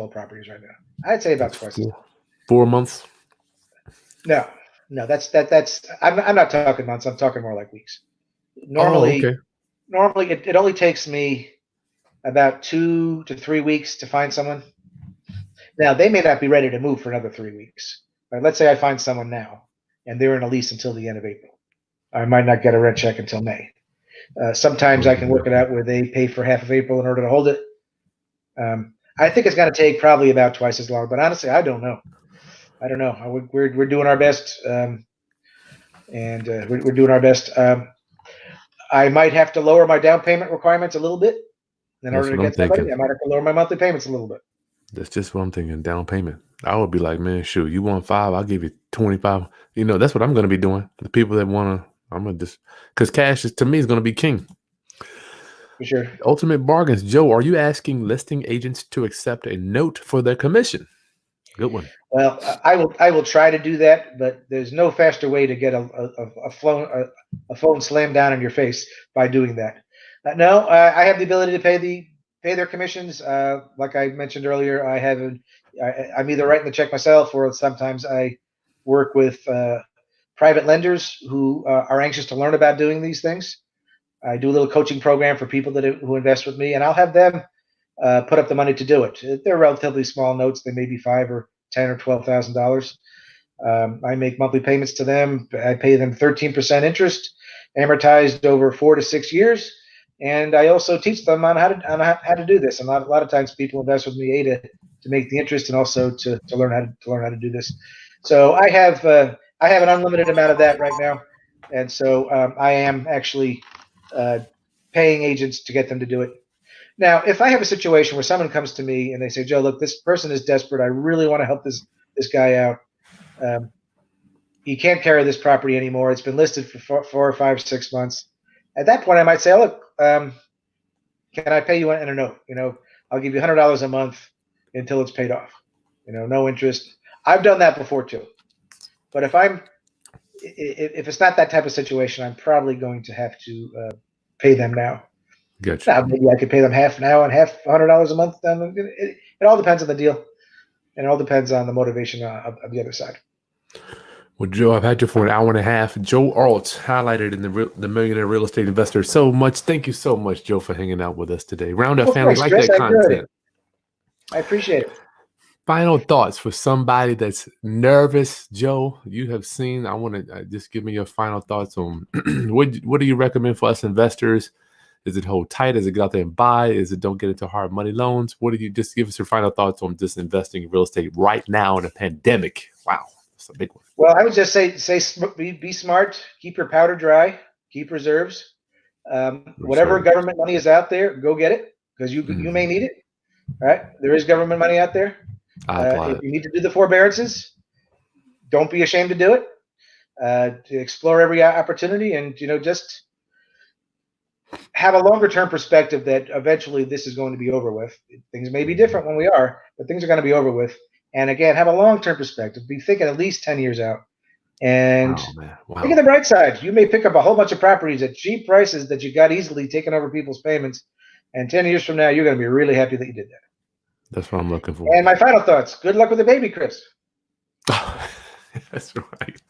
properties right now. I'd say about twice. 4 months. No, that's I'm not talking months. I'm talking more like weeks. Normally, it only takes me about 2 to 3 weeks to find someone. Now, they may not be ready to move for another 3 weeks. Right? Let's say I find someone now, and they're in a lease until the end of April. I might not get a rent check until May. Sometimes I can work it out where they pay for half of April in order to hold it. I think it's going to take probably about twice as long, but honestly, I don't know. We're doing our best, and we're doing our best. I might have to lower my down payment requirements a little bit in order to get somebody. I might have to lower my monthly payments a little bit. That's just what I'm thinking. Down payment. I would be like, man, shoot, you want 5? I'll give you 25. That's what I'm going to be doing. The people that want to, I'm going to just, because cash to me is going to be king. For sure. Ultimate bargains. Joe, are you asking listing agents to accept a note for their commission? Good one. Well, I will try to do that, but there's no faster way to get a phone slammed down in your face by doing that. No, I have the ability to pay their commissions. Like I mentioned earlier, I'm either writing the check myself, or sometimes I work with private lenders who are anxious to learn about doing these things. I do a little coaching program for people who invest with me, and I'll have them put up the money to do it. They're relatively small notes; they may be $5 or $10 or $12,000. I make monthly payments to them. I pay them 13% interest, amortized over 4 to 6 years, and I also teach them on how to do this. And a lot of times, people invest with me to make the interest and also to learn how to do this. So I have an unlimited amount of that right now, and so I am actually paying agents to get them to do it. Now, if I have a situation where someone comes to me and they say, Joe, look, this person is desperate. I really want to help this guy out. He can't carry this property anymore. It's been listed for 4 or 5, 6 months. At that point, I might say, look, can I pay you in a note? I'll give you $100 a month until it's paid off. No interest. I've done that before too. But if it's not that type of situation, I'm probably going to have to pay them now. Gotcha. Now, maybe I could pay them half now and half $100 a month. It all depends on the deal, and it all depends on the motivation of the other side. Well, Joe, I've had you for an hour and a half. Joe Arlt, highlighted in the Millionaire Real Estate Investor. So much. Thank you so much, Joe, for hanging out with us today. Roundup family, like that content. I appreciate it. Final thoughts for somebody that's nervous, Joe. You have seen. I want to just give me your final thoughts on what do you recommend for us investors? Is it hold tight? Is it get out there and buy? Is it don't get into hard money loans? What do you just give us your final thoughts on just investing in real estate right now in a pandemic? Wow, that's a big one. Well, I would just say be smart, keep your powder dry, keep reserves. Whatever government money is out there, go get it, because you may need it. All right, there is government money out there. If you need to do the forbearances, don't be ashamed to do it. To explore every opportunity, and just have a longer term perspective that eventually this is going to be over with. Things may be different when we are, but things are going to be over with. And again, have a long term perspective. Be thinking at least 10 years out. And think of the bright side. You may pick up a whole bunch of properties at cheap prices that you got easily, taking over people's payments. And 10 years from now, you're going to be really happy that you did that. That's what I'm looking for. And my final thoughts. Good luck with the baby, Chris. That's right.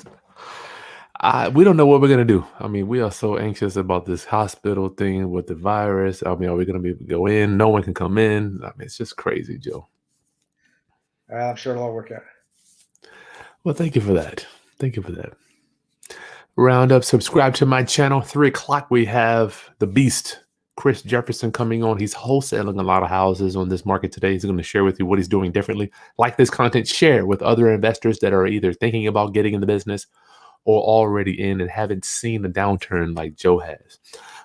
We don't know what we're going to do. I mean, we are so anxious about this hospital thing with the virus. I mean, are we going to be able to go in? No one can come in. I mean, it's just crazy, Joe. I'm sure it'll all work out. Well, thank you for that. Thank you for that. Roundup, subscribe to my channel. 3 o'clock, we have the beast, Chris Jefferson, coming on. He's wholesaling a lot of houses on this market today. He's going to share with you what he's doing differently. Like this content, share with other investors that are either thinking about getting in the business or already in and haven't seen a downturn like Joe has.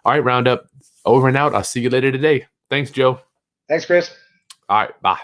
All right, Roundup, over and out. I'll see you later today. Thanks, Joe. Thanks, Chris. All right, bye.